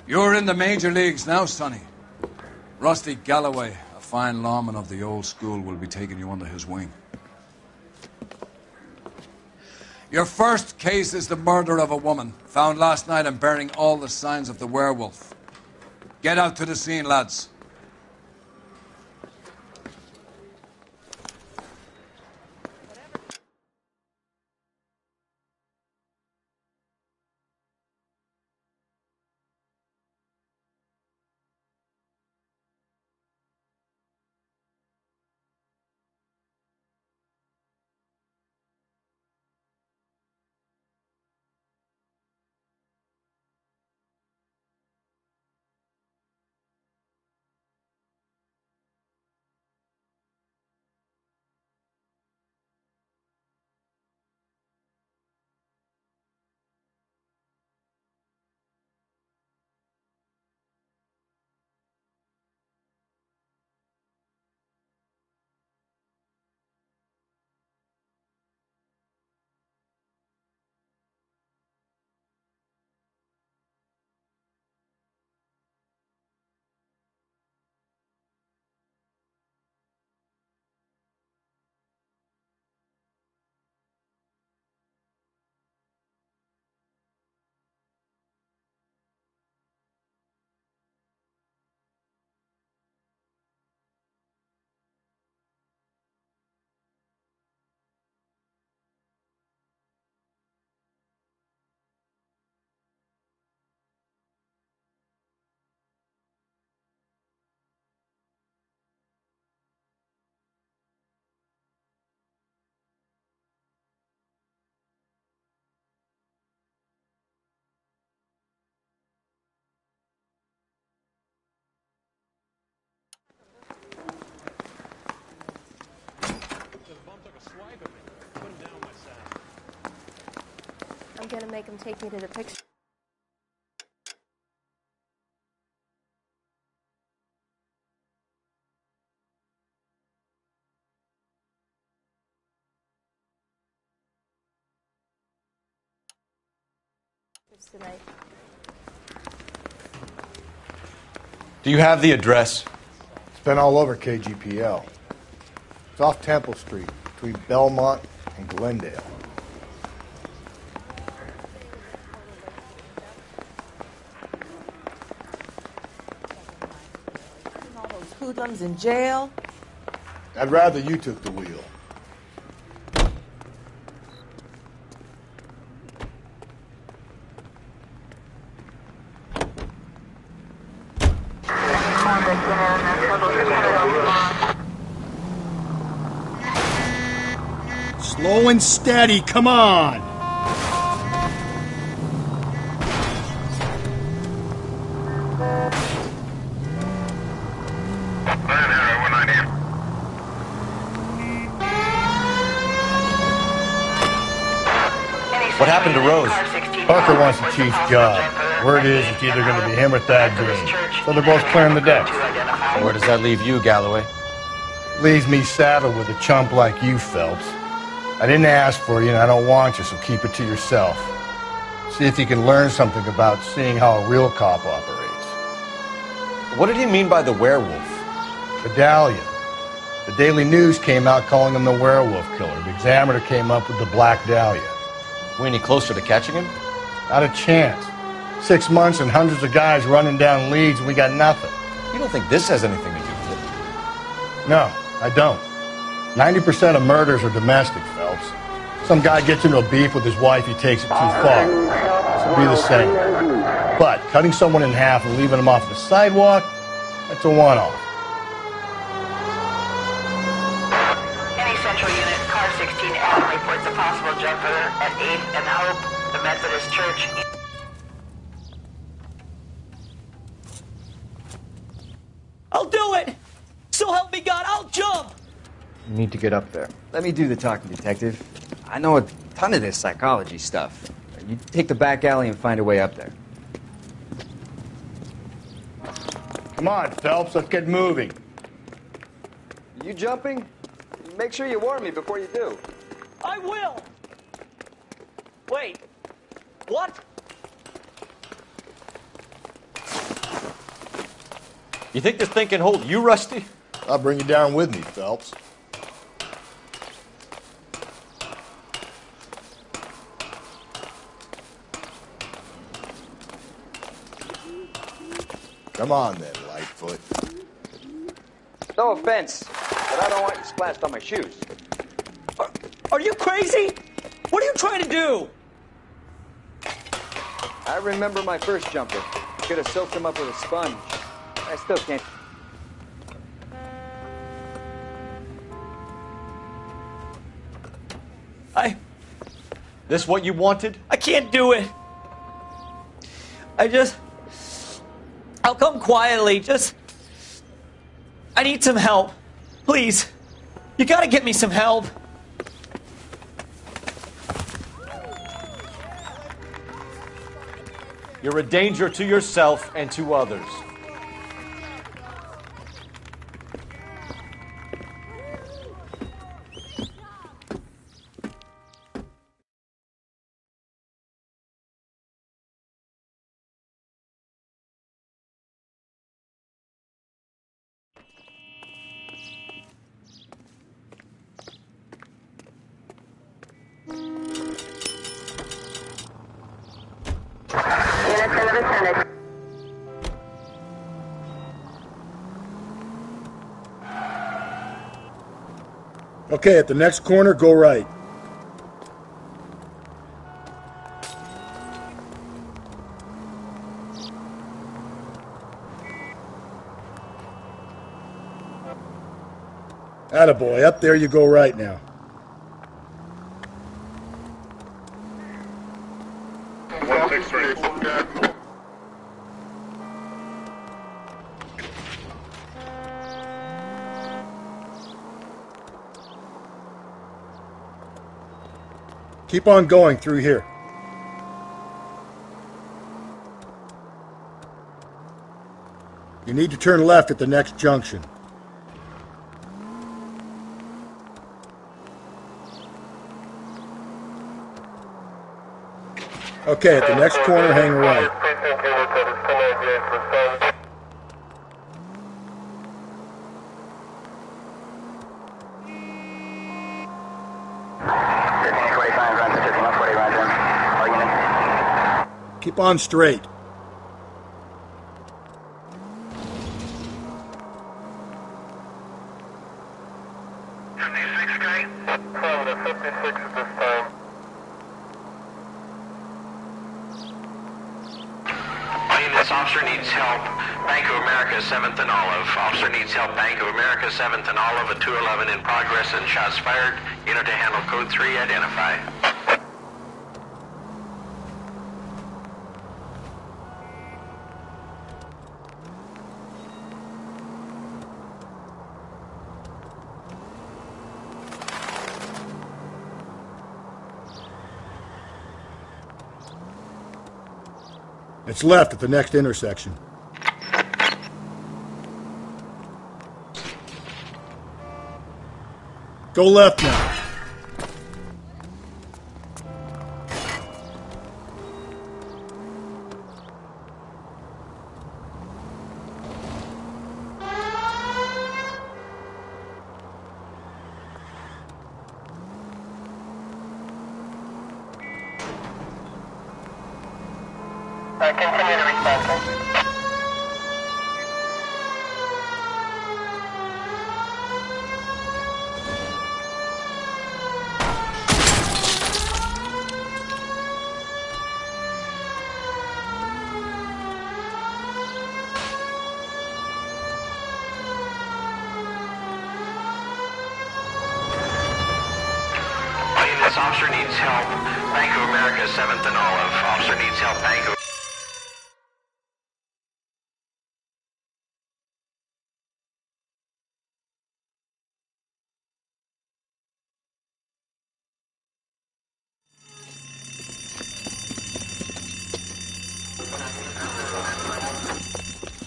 You're in the major leagues now, Sonny. Rusty Galloway, a fine lawman of the old school, will be taking you under his wing. Your first case is the murder of a woman, found last night and bearing all the signs of the werewolf. Get out to the scene, lads. gonna make him take me to the picture. Tonight. Do you have the address? It's been all over KGPL. It's off Temple Street, between Belmont and Glendale. All those hoodlums in jail. I'd rather you took the wheel. Slow and steady, come on! What happened to Rose? Parker wants the chief's job. Word is it's either going to be him or Thad Green. So they're both clearing the decks. Where does that leave you, Galloway? Leaves me saddled with a chump like you, Phelps. I didn't ask for you, and I don't want you, so keep it to yourself. See if you can learn something about seeing how a real cop operates. What did he mean by the werewolf? Medallion. The Daily News came out calling him the werewolf killer. The Examiner came up with the Black Dahlia. We any closer to catching him? Not a chance. 6 months and hundreds of guys running down leads, and we got nothing. You don't think this has anything to do with it? No, I don't. 90% of murders are domestic, Phelps. Some guy gets into a beef with his wife, he takes it too far. This will be the same. But cutting someone in half and leaving them off the sidewalk, that's a one-off. Any central unit, car 16 Adam reports a possible jumper at 8th and Hope, the Methodist Church. I'll do it! So help me God, I'll jump! You need to get up there. Let me do the talking, detective. I know a ton of this psychology stuff. You take the back alley and find a way up there. Come on, Phelps, let's get moving. You jumping? Make sure you warn me before you do. I will! Wait, what? You think this thing can hold you, Rusty? I'll bring you down with me, Phelps. Come on then, Lightfoot. No offense, but I don't want you splashed on my shoes. Are you crazy? What are you trying to do? I remember my first jumper. Could have soaked him up with a sponge. I still can't. This what you wanted? I can't do it. I'll come quietly. I need some help. Please. You gotta get me some help. You're a danger to yourself and to others. Okay, at the next corner, go right. Attaboy, up there you go right now. Keep on going through here. You need to turn left at the next junction. Okay, at the next corner, hang right. Keep on straight. Officer needs help. Bank of America, 7th and Olive. Officer needs help. Bank of America, 7th and Olive. A 211 in progress and shots fired. Unit to handle code 3. Identify. It's left at the next intersection. Go left now. Continue to respond. This officer needs help. Bank of America, 7th and Olive. Officer needs help. Bank of...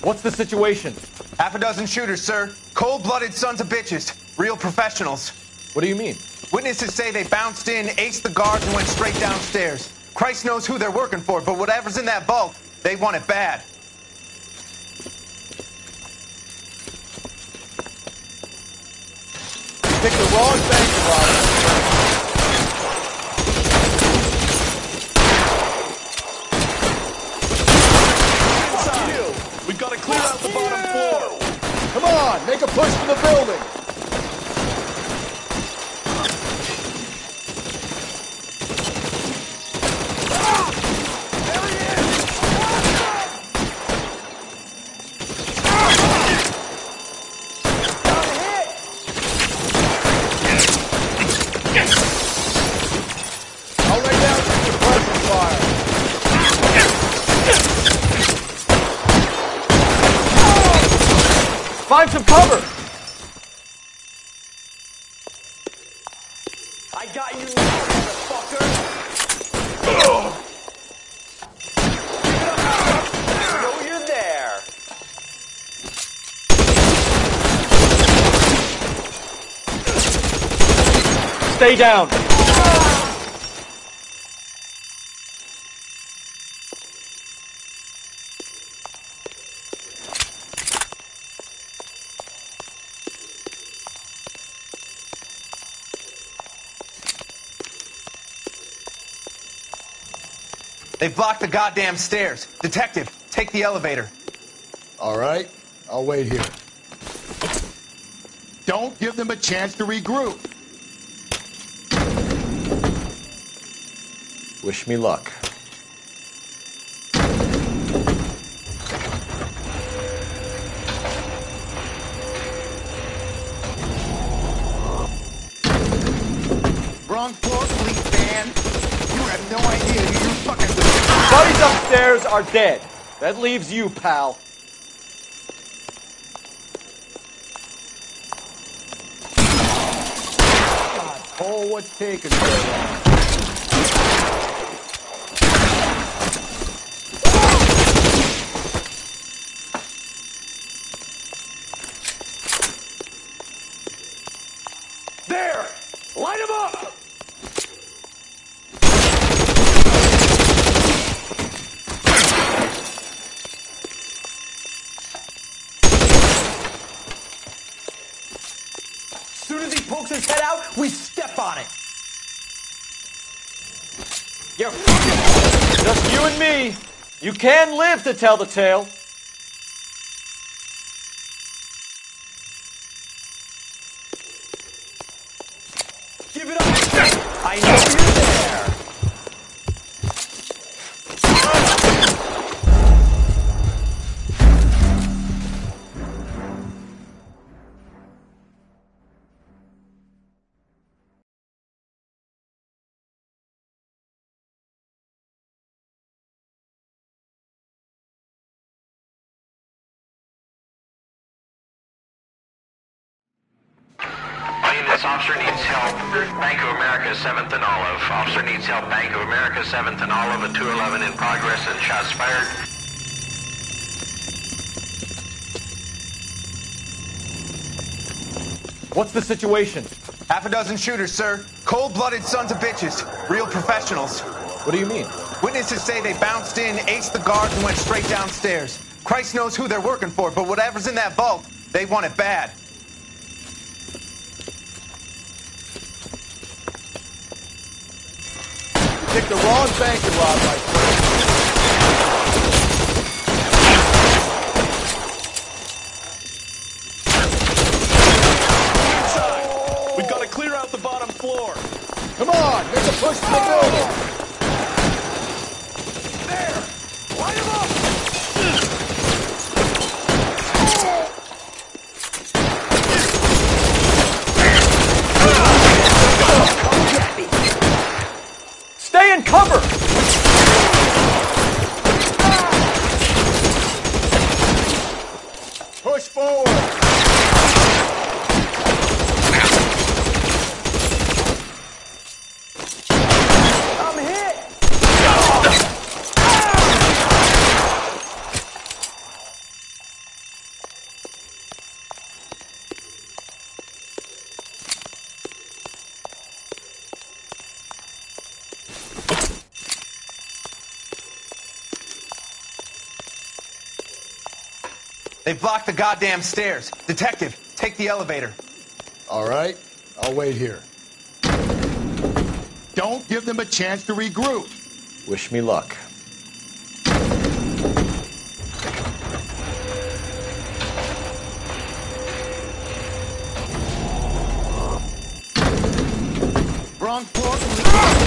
What's the situation? Half a dozen shooters, sir. Cold-blooded sons of bitches. Real professionals. What do you mean? Witnesses say they bounced in, aced the guards, and went straight downstairs. Christ knows who they're working for, but whatever's in that vault, they want it bad. Pick the wrong bank, Robert. We've got to clear out the bottom floor. Come on, make a push for the building. I'll lay down some suppression fire. Find some cover! I got you now, motherfucker! I know you're there. Stay down! They've blocked the goddamn stairs. Detective, take the elevator. All right, I'll wait here. Don't give them a chance to regroup. Wish me luck. Wrong floor, police van. You have no idea who you're fucking with. Buddies upstairs are dead. That leaves you, pal. God, Cole, what's taking so long? There! Light him up! As soon as he pokes his head out, we step on it. You're fucking... Just you and me. You can live to tell the tale. Give it up! I know you're there! This officer needs help. Bank of America, 7th and Olive. Officer needs help. Bank of America, 7th and Olive. A 211 in progress and shots fired. What's the situation? Half a dozen shooters, sir. Cold-blooded sons of bitches. Real professionals. What do you mean? Witnesses say they bounced in, aced the guards, and went straight downstairs. Christ knows who they're working for, but whatever's in that vault, they want it bad. Picked the wrong bank to rob, my friend. Inside! We've got to clear out the bottom floor. Come on, make a push to the building. There! Light him up! Stay in cover! Push forward! I'm hit! They've blocked the goddamn stairs. Detective, take the elevator. All right, I'll wait here. Don't give them a chance to regroup. Wish me luck. Wrong floor.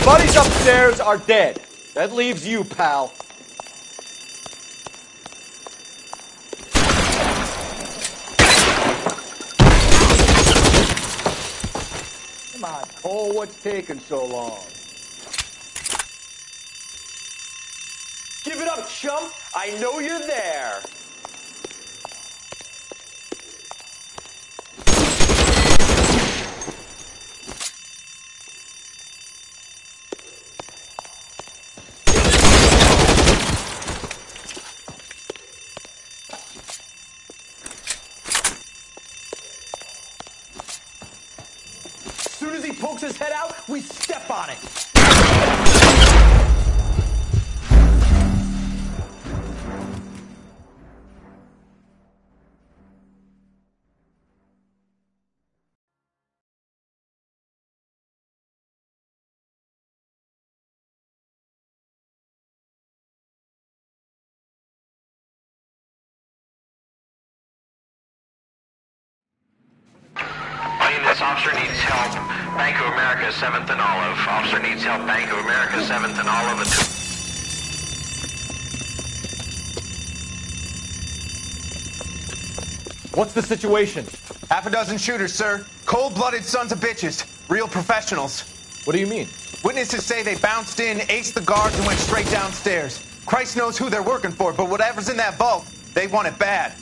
Buddies upstairs are dead. That leaves you, pal. Come on, Cole, what's taking so long? Give it up, chump! I know you're there! As soon as he pokes his head out, we step on it! This officer needs help. Bank of America, 7th and Olive. Officer needs help. Bank of America, 7th and Olive. What's the situation? Half a dozen shooters, sir. Cold-blooded sons of bitches. Real professionals. What do you mean? Witnesses say they bounced in, aced the guards, and went straight downstairs. Christ knows who they're working for, but whatever's in that vault, they want it bad.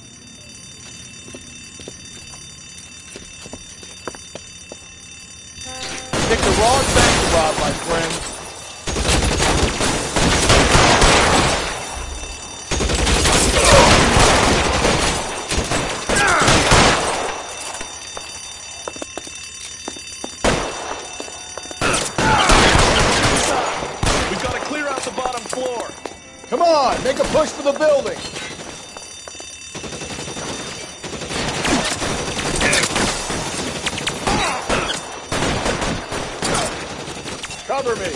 Pick the wrong bank to rob, my friend. Come on, make a push for the building. Cover me.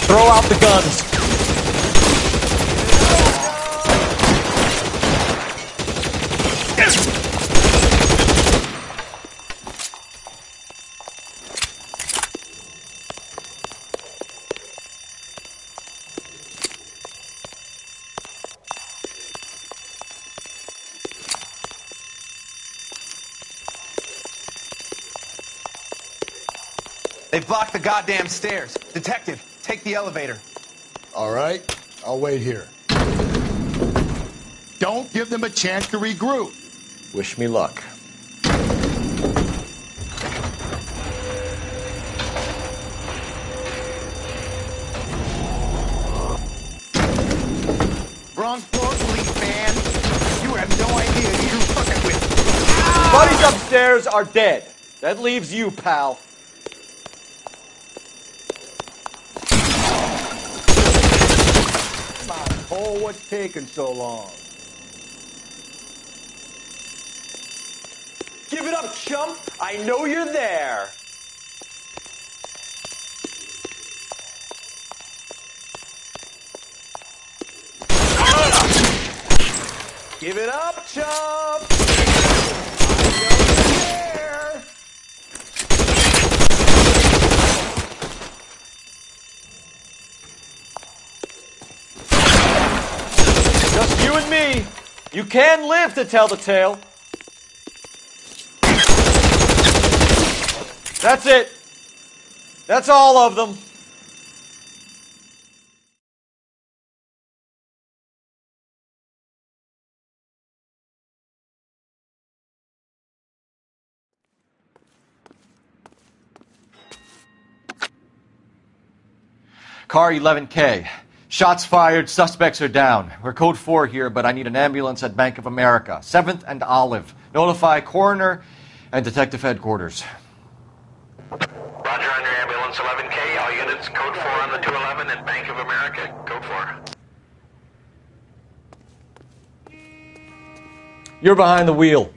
Throw out the guns. They've blocked the goddamn stairs. Detective, take the elevator. All right, I'll wait here. Don't give them a chance to regroup. Wish me luck. Wrong floor, police man. You have no idea who you're fucking with. Buddies upstairs are dead. That leaves you, pal. Oh, what's taking so long? Give it up, chump. I know you're there. Give it up, chump. I know you're there. Just you and me. You can live to tell the tale. That's it. That's all of them. Car 11K. Shots fired, suspects are down. We're code 4 here, but I need an ambulance at Bank of America. 7th and Olive. Notify coroner and detective headquarters. Roger on your ambulance 11K. All units, code 4 on the 211 and Bank of America, code 4. You're behind the wheel.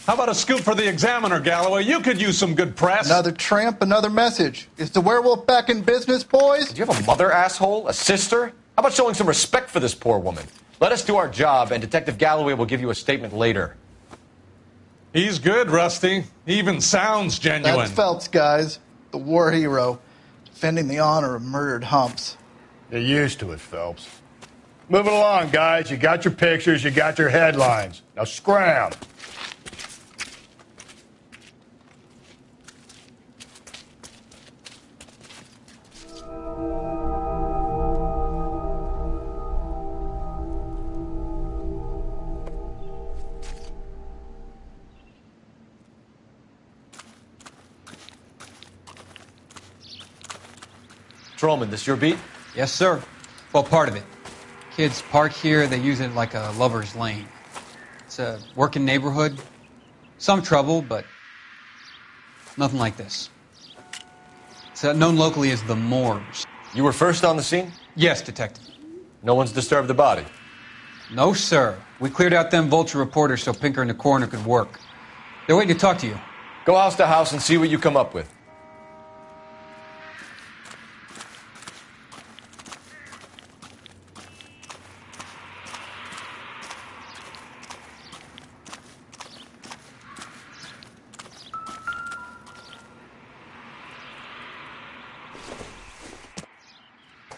How about a scoop for the Examiner, Galloway? You could use some good press. Another tramp, another message. Is the werewolf back in business, boys? Do you have a mother, asshole? A sister? How about showing some respect for this poor woman? Let us do our job, and Detective Galloway will give you a statement later. He's good, Rusty. He even sounds genuine. That's Phelps, guys. The war hero. Defending the honor of murdered humps. You're used to it, Phelps. Moving along, guys. You got your pictures, you got your headlines. Now scram. Trollman, this your beat? Yes, sir. Well, part of it. Kids park here, they use it like a lover's lane. It's a working neighborhood. Some trouble, but nothing like this. It's known locally as the Moors. You were first on the scene? Yes, Detective. No one's disturbed the body? No, sir. We cleared out them vulture reporters so Pinker and the coroner could work. They're waiting to talk to you. Go house to house and see what you come up with.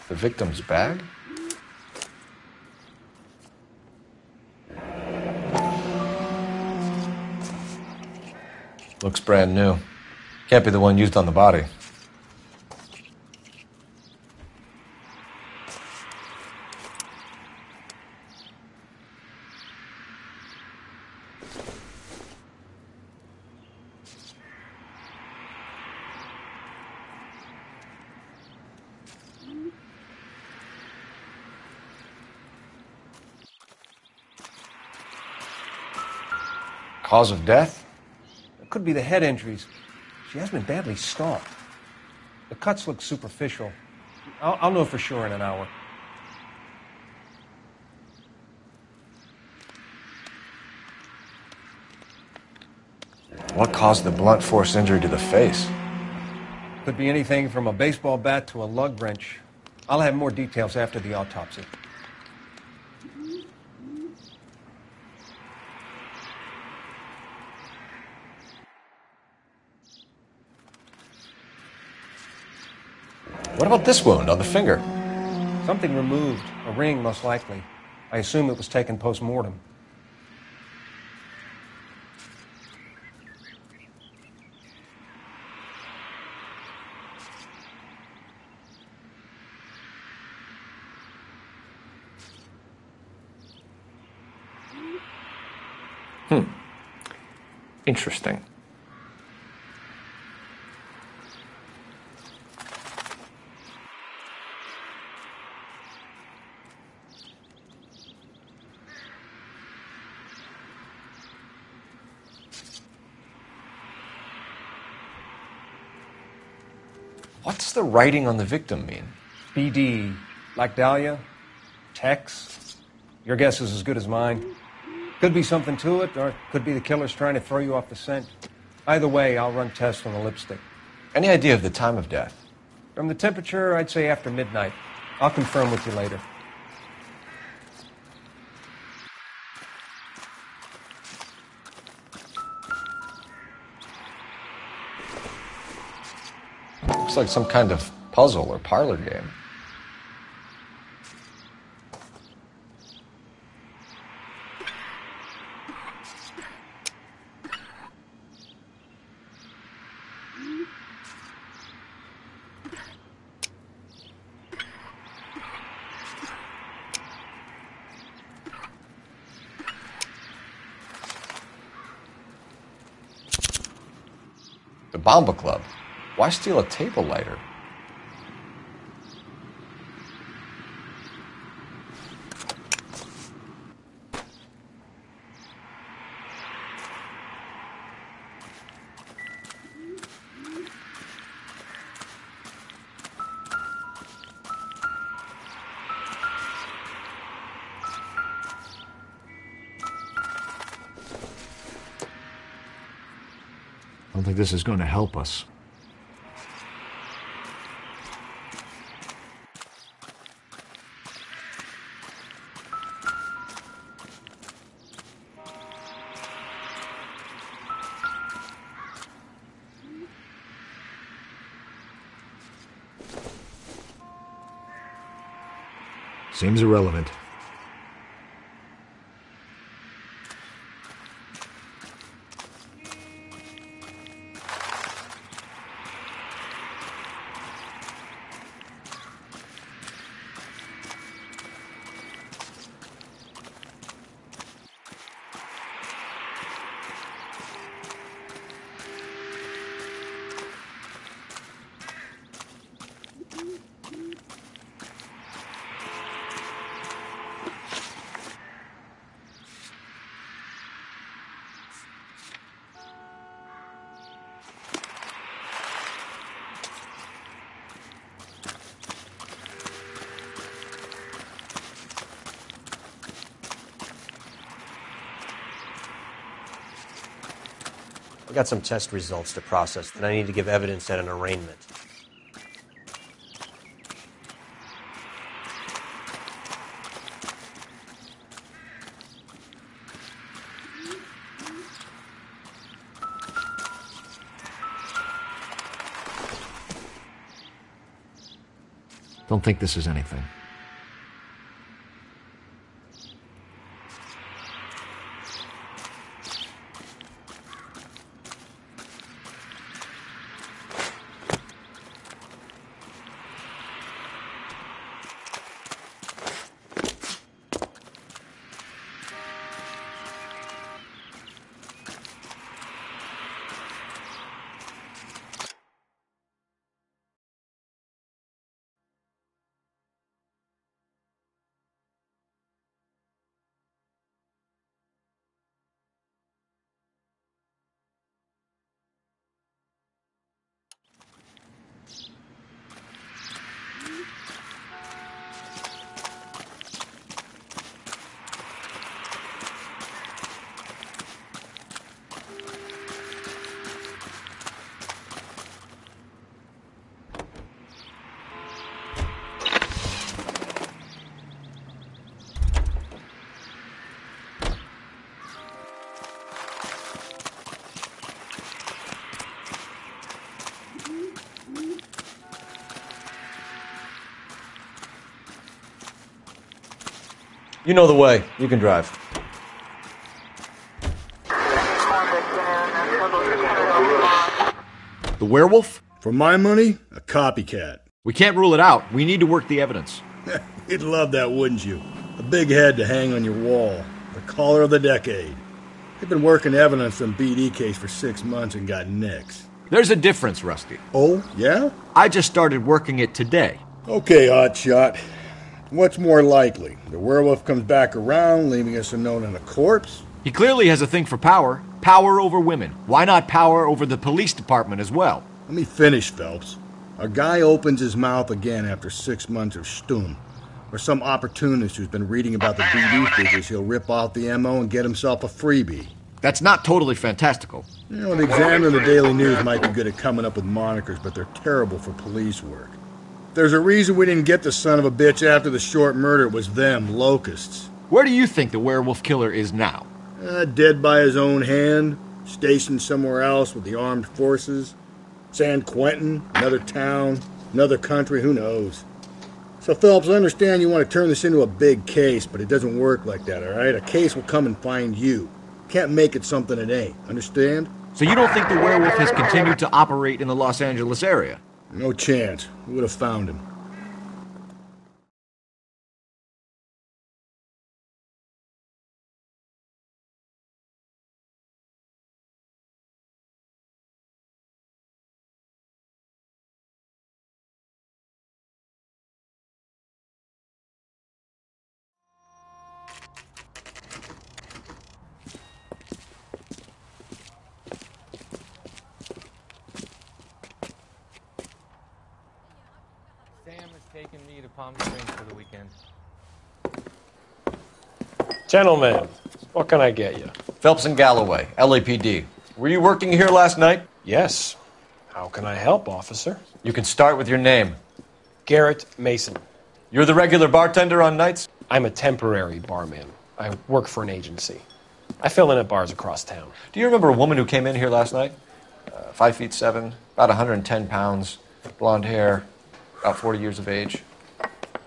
The victim's bag? Looks brand new. Can't be the one used on the body. Cause of death? It could be the head injuries. She has been badly stalked. The cuts look superficial. I'll know for sure in an hour. What caused the blunt force injury to the face? Could be anything from a baseball bat to a lug wrench. I'll have more details after the autopsy. What about this wound on the finger? Something removed. A ring, most likely. I assume it was taken post-mortem. Interesting. What's the writing on the victim mean? BD. Like Dahlia? Tex? Your guess is as good as mine. Could be something to it, or it could be the killer's trying to throw you off the scent. Either way, I'll run tests on the lipstick. Any idea of the time of death? From the temperature, I'd say after midnight. I'll confirm with you later. Looks like some kind of puzzle or parlor game. The Bomba Club. Why steal a table lighter? I don't think this is going to help us. Seems irrelevant. I got some test results to process that I need to give evidence at an arraignment. Don't think this is anything. You know the way. You can drive. The werewolf? For my money, a copycat. We can't rule it out. We need to work the evidence. You'd love that, wouldn't you? A big head to hang on your wall. The caller of the decade. They've been working evidence on BD case for 6 months and got nicks. There's a difference, Rusty. Oh, yeah? I just started working it today. Okay, hotshot. What's more likely? The werewolf comes back around, leaving us unknown in a corpse? He clearly has a thing for power. Power over women. Why not power over the police department as well? Let me finish, Phelps. A guy opens his mouth again after 6 months of stum. Or some opportunist who's been reading about the BD figures, he'll rip off the MO and get himself a freebie. That's not totally fantastical. You know, the Examiner and the Daily News might be good at coming up with monikers, but they're terrible for police work. There's a reason we didn't get the son of a bitch after the short murder. It was them, locusts. Where do you think the werewolf killer is now? Dead by his own hand, stationed somewhere else with the armed forces. San Quentin, another town, another country, who knows? So, Phelps, I understand you want to turn this into a big case, but it doesn't work like that, all right? A case will come and find you. Can't make it something it ain't, understand? So you don't think the werewolf has continued to operate in the Los Angeles area? No chance. We would have found him. Taking me to Palm Springs for the weekend. Gentlemen, what can I get you? Phelps and Galloway, LAPD. Were you working here last night? Yes. How can I help, officer? You can start with your name. Garrett Mason. You're the regular bartender on nights? I'm a temporary barman. I work for an agency. I fill in at bars across town. Do you remember a woman who came in here last night? 5'7", about 110 pounds, blonde hair, about 40 years of age.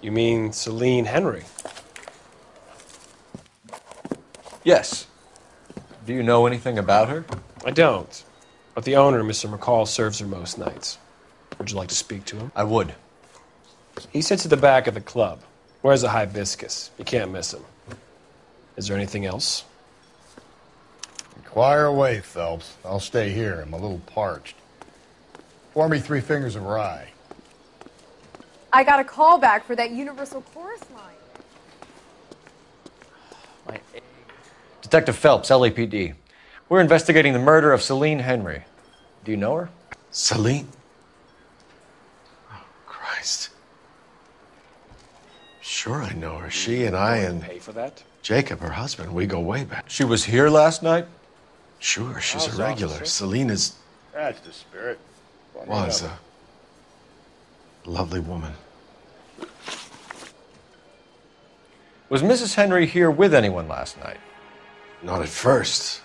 You mean Celine Henry? Yes. Do you know anything about her? I don't. But the owner, Mr. McCall, serves her most nights. Would you like to speak to him? I would. He sits at the back of the club. Wears a hibiscus. You can't miss him. Is there anything else? Inquire away, Phelps. I'll stay here. I'm a little parched. Pour me 3 fingers of rye. I got a call back for that Universal Chorus line. Detective Phelps, LAPD. We're investigating the murder of Celine Henry. Do you know her? Celine? Oh, Christ. Sure I know her. She and I and Pay for that? Jacob, her husband, we go way back. She was here last night? Sure, she's How's a regular. officer? Celine is... That's the spirit. was a lovely woman. Was Mrs. Henry here with anyone last night? Not at first.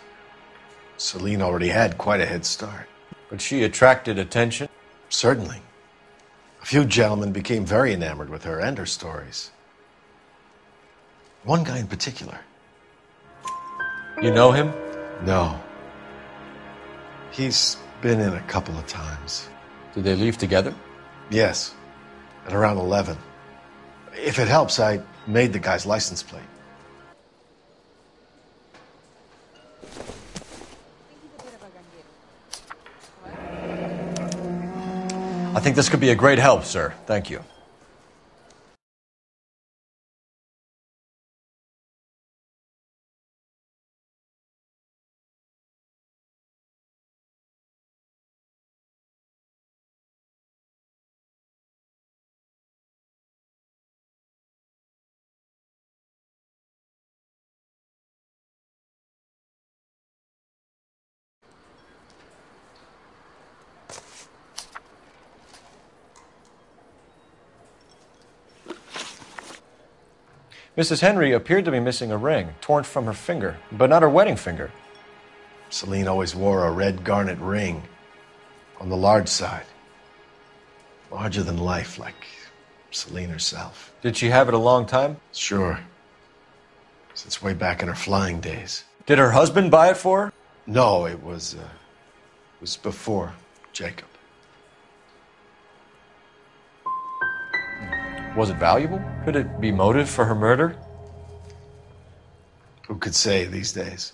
Celine already had quite a head start. But she attracted attention? Certainly. A few gentlemen became very enamored with her and her stories. One guy in particular. You know him? No. He's been in a couple of times. Did they leave together? Yes. At around 11. If it helps, I made the guy's license plate. I think this could be a great help, sir. Thank you. Mrs. Henry appeared to be missing a ring, torn from her finger, but not her wedding finger. Celine always wore a red garnet ring on the large side. Larger than life, like Celine herself. Did she have it a long time? Sure. Since way back in her flying days. Did her husband buy it for her? No, it was before Jacob. Was it valuable? Could it be motive for her murder? Who could say these days?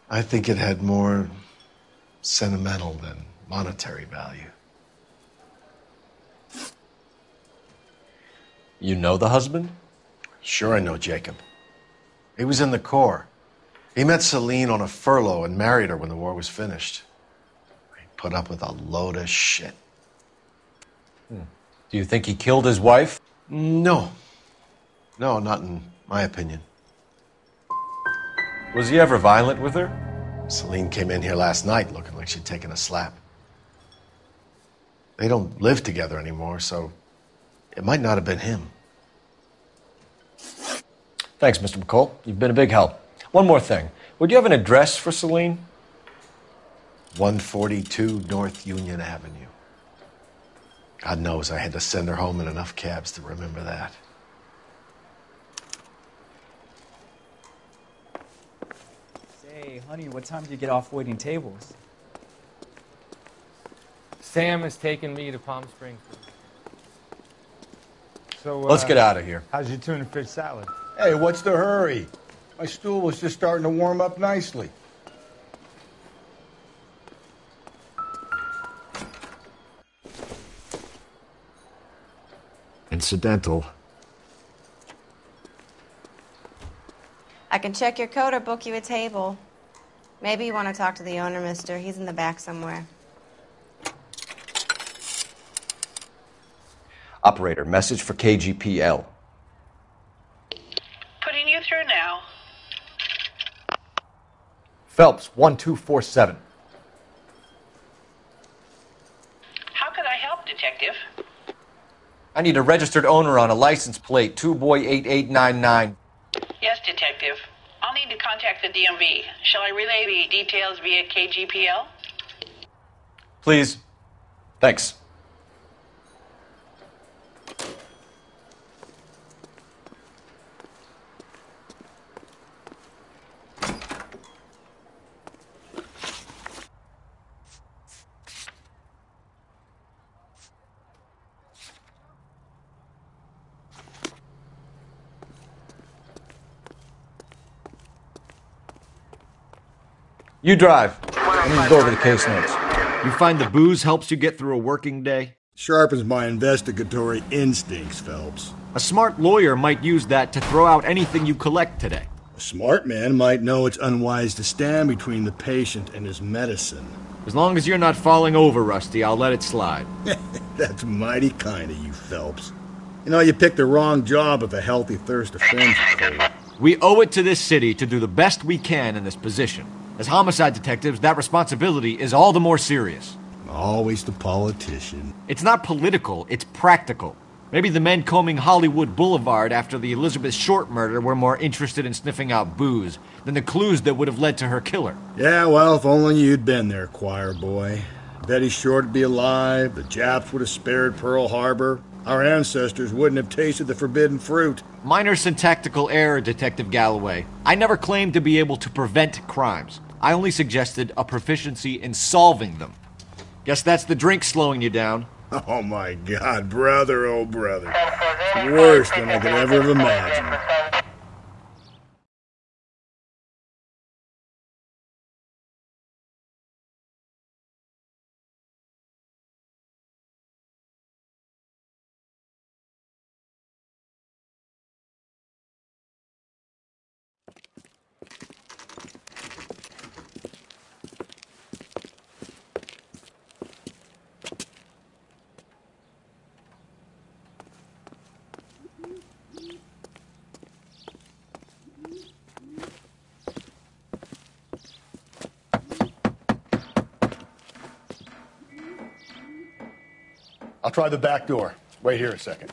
I think it had more sentimental than monetary value. You know the husband? Sure, I know Jacob. He was in the Corps. He met Celine on a furlough and married her when the war was finished. He put up with a load of shit. Do you think he killed his wife? No. No, not in my opinion. Was he ever violent with her? Celine came in here last night looking like she'd taken a slap. They don't live together anymore, so it might not have been him. Thanks, Mr. McCall. You've been a big help. One more thing. Would you have an address for Celine? 142 North Union Avenue. God knows I had to send her home in enough cabs to remember that. Say, honey, what time do you get off waiting tables? Sam has taken me to Palm Springs. So, Let's get out of here. How's your tuna fish salad? Hey, what's the hurry? My stool was just starting to warm up nicely. Incidental. I can check your code or book you a table. Maybe you want to talk to the owner, mister. He's in the back somewhere. Operator, message for KGPL. Putting you through now. Phelps, 1247. How could I help, Detective? I need a registered owner on a license plate, 2boy8899. Yes, Detective. I'll need to contact the DMV. Shall I relay the details via KGPL? Please. Thanks. You drive. I need to go over the case notes. You find the booze helps you get through a working day? Sharpens my investigatory instincts, Phelps. A smart lawyer might use that to throw out anything you collect today. A smart man might know it's unwise to stand between the patient and his medicine. As long as you're not falling over, Rusty, I'll let it slide. That's mighty kind of you, Phelps. You know, you picked the wrong job if a healthy thirst offends you. We owe it to this city to do the best we can in this position. As homicide detectives, that responsibility is all the more serious. Always the politician. It's not political, it's practical. Maybe the men combing Hollywood Boulevard after the Elizabeth Short murder were more interested in sniffing out booze than the clues that would have led to her killer. Yeah, well, if only you'd been there, choir boy. Betty Short would be alive, the Japs would have spared Pearl Harbor, our ancestors wouldn't have tasted the forbidden fruit. Minor syntactical error, Detective Galloway. I never claimed to be able to prevent crimes. I only suggested a proficiency in solving them. Guess that's the drink slowing you down. Oh my God, brother, oh brother. It's worse than I could ever have imagined. I'll try the back door. Wait here a second.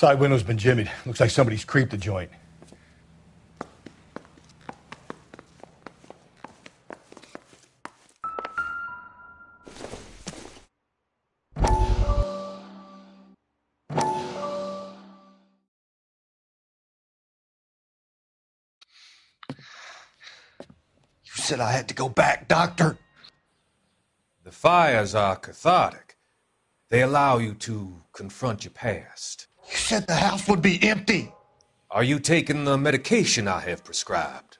Side window's been jimmied. Looks like somebody's creeped the joint. You said I had to go back, Doctor. The fires are cathartic. They allow you to confront your past. You said the house would be empty. Are you taking the medication I have prescribed?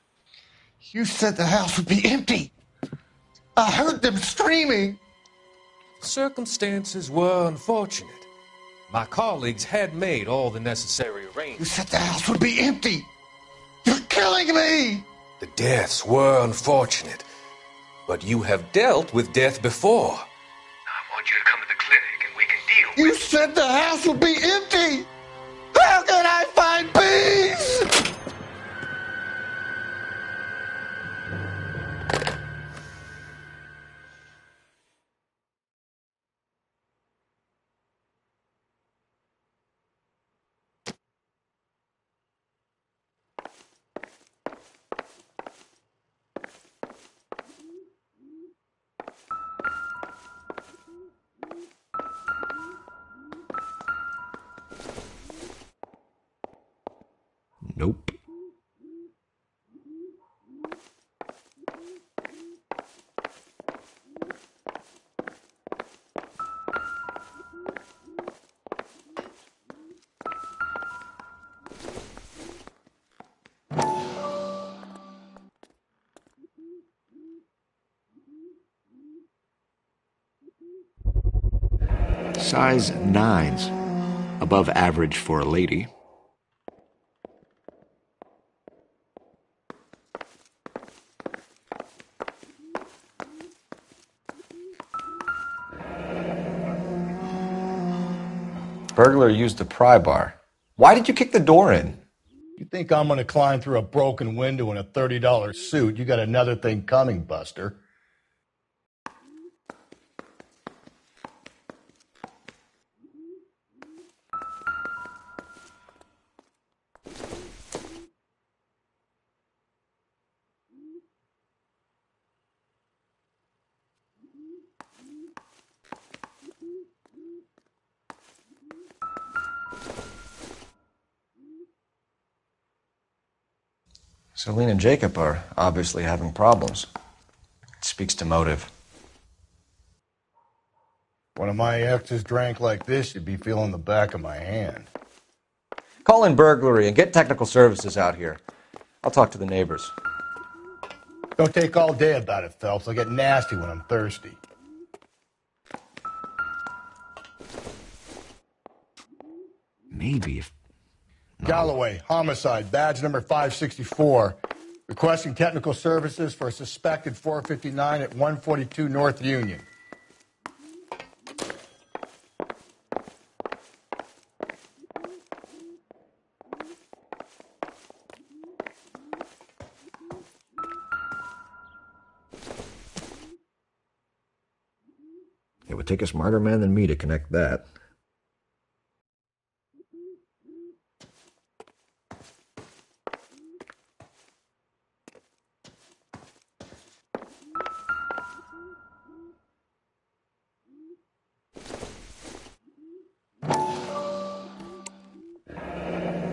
You said the house would be empty. I heard them screaming. Circumstances were unfortunate. My colleagues had made all the necessary arrangements. You said the house would be empty. You're killing me. The deaths were unfortunate, but you have dealt with death before. I want you to come to the clinic and we can deal with You said the house would be empty. How can I find peace? Nope. Size 9s. Above average for a lady. Burglar used a pry bar. Why did you kick the door in? You think I'm gonna climb through a broken window in a $30 suit? You got another thing coming, Buster. Celine and Jacob are obviously having problems. It speaks to motive. One of my exes drank like this, you'd be feeling the back of my hand. Call in burglary and get technical services out here. I'll talk to the neighbors. Don't take all day about it, Phelps. I'll get nasty when I'm thirsty. Maybe if... No. Galloway, homicide, badge number 564. Requesting technical services for a suspected 459 at 142 North Union. It would take a smarter man than me to connect that.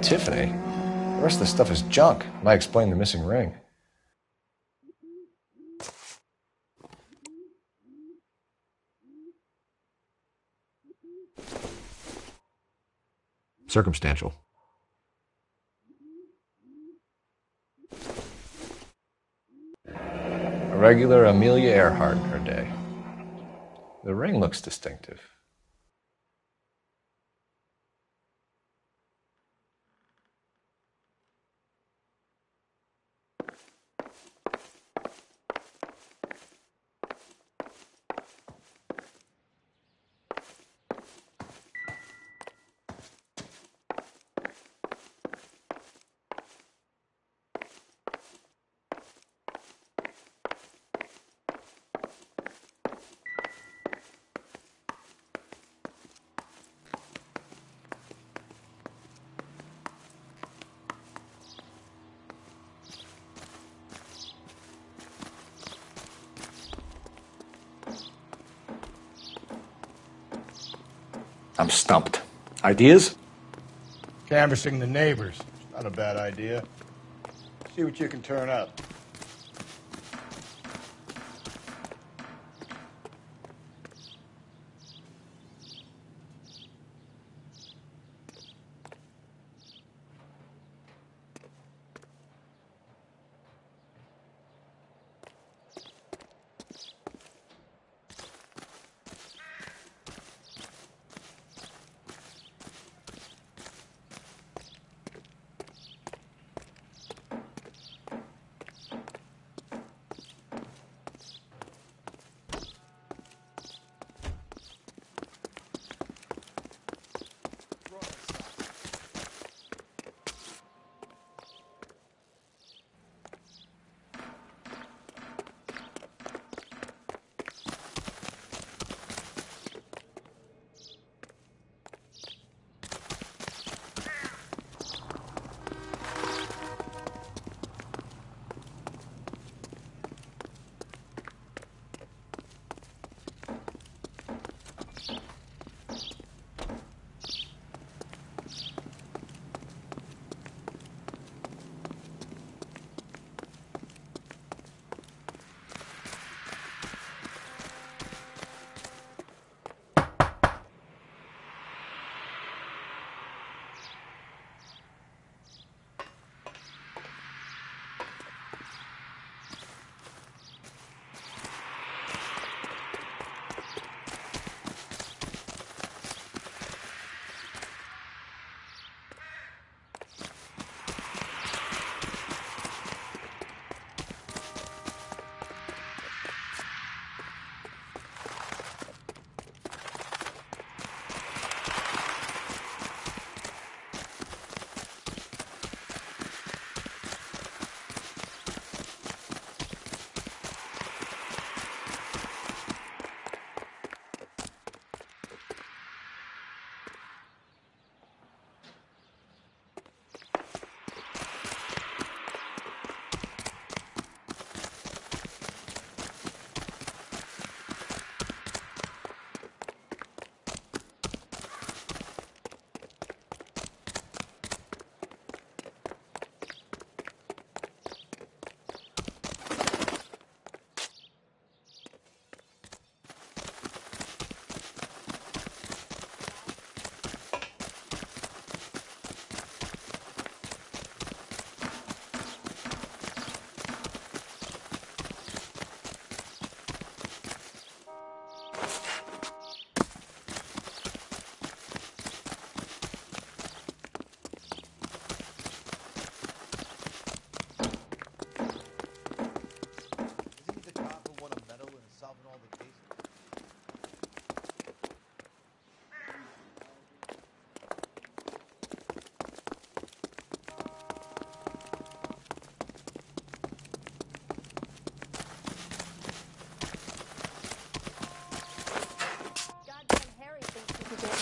Tiffany? The rest of the stuff is junk. Might explain the missing ring. Circumstantial. A regular Amelia Earhart in her day. The ring looks distinctive. I'm stumped. Ideas? Canvassing the neighbors. Not a bad idea. See what you can turn up.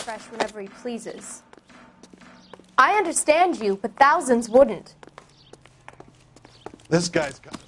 Fresh whenever he pleases. I understand you, but thousands wouldn't. This guy's got...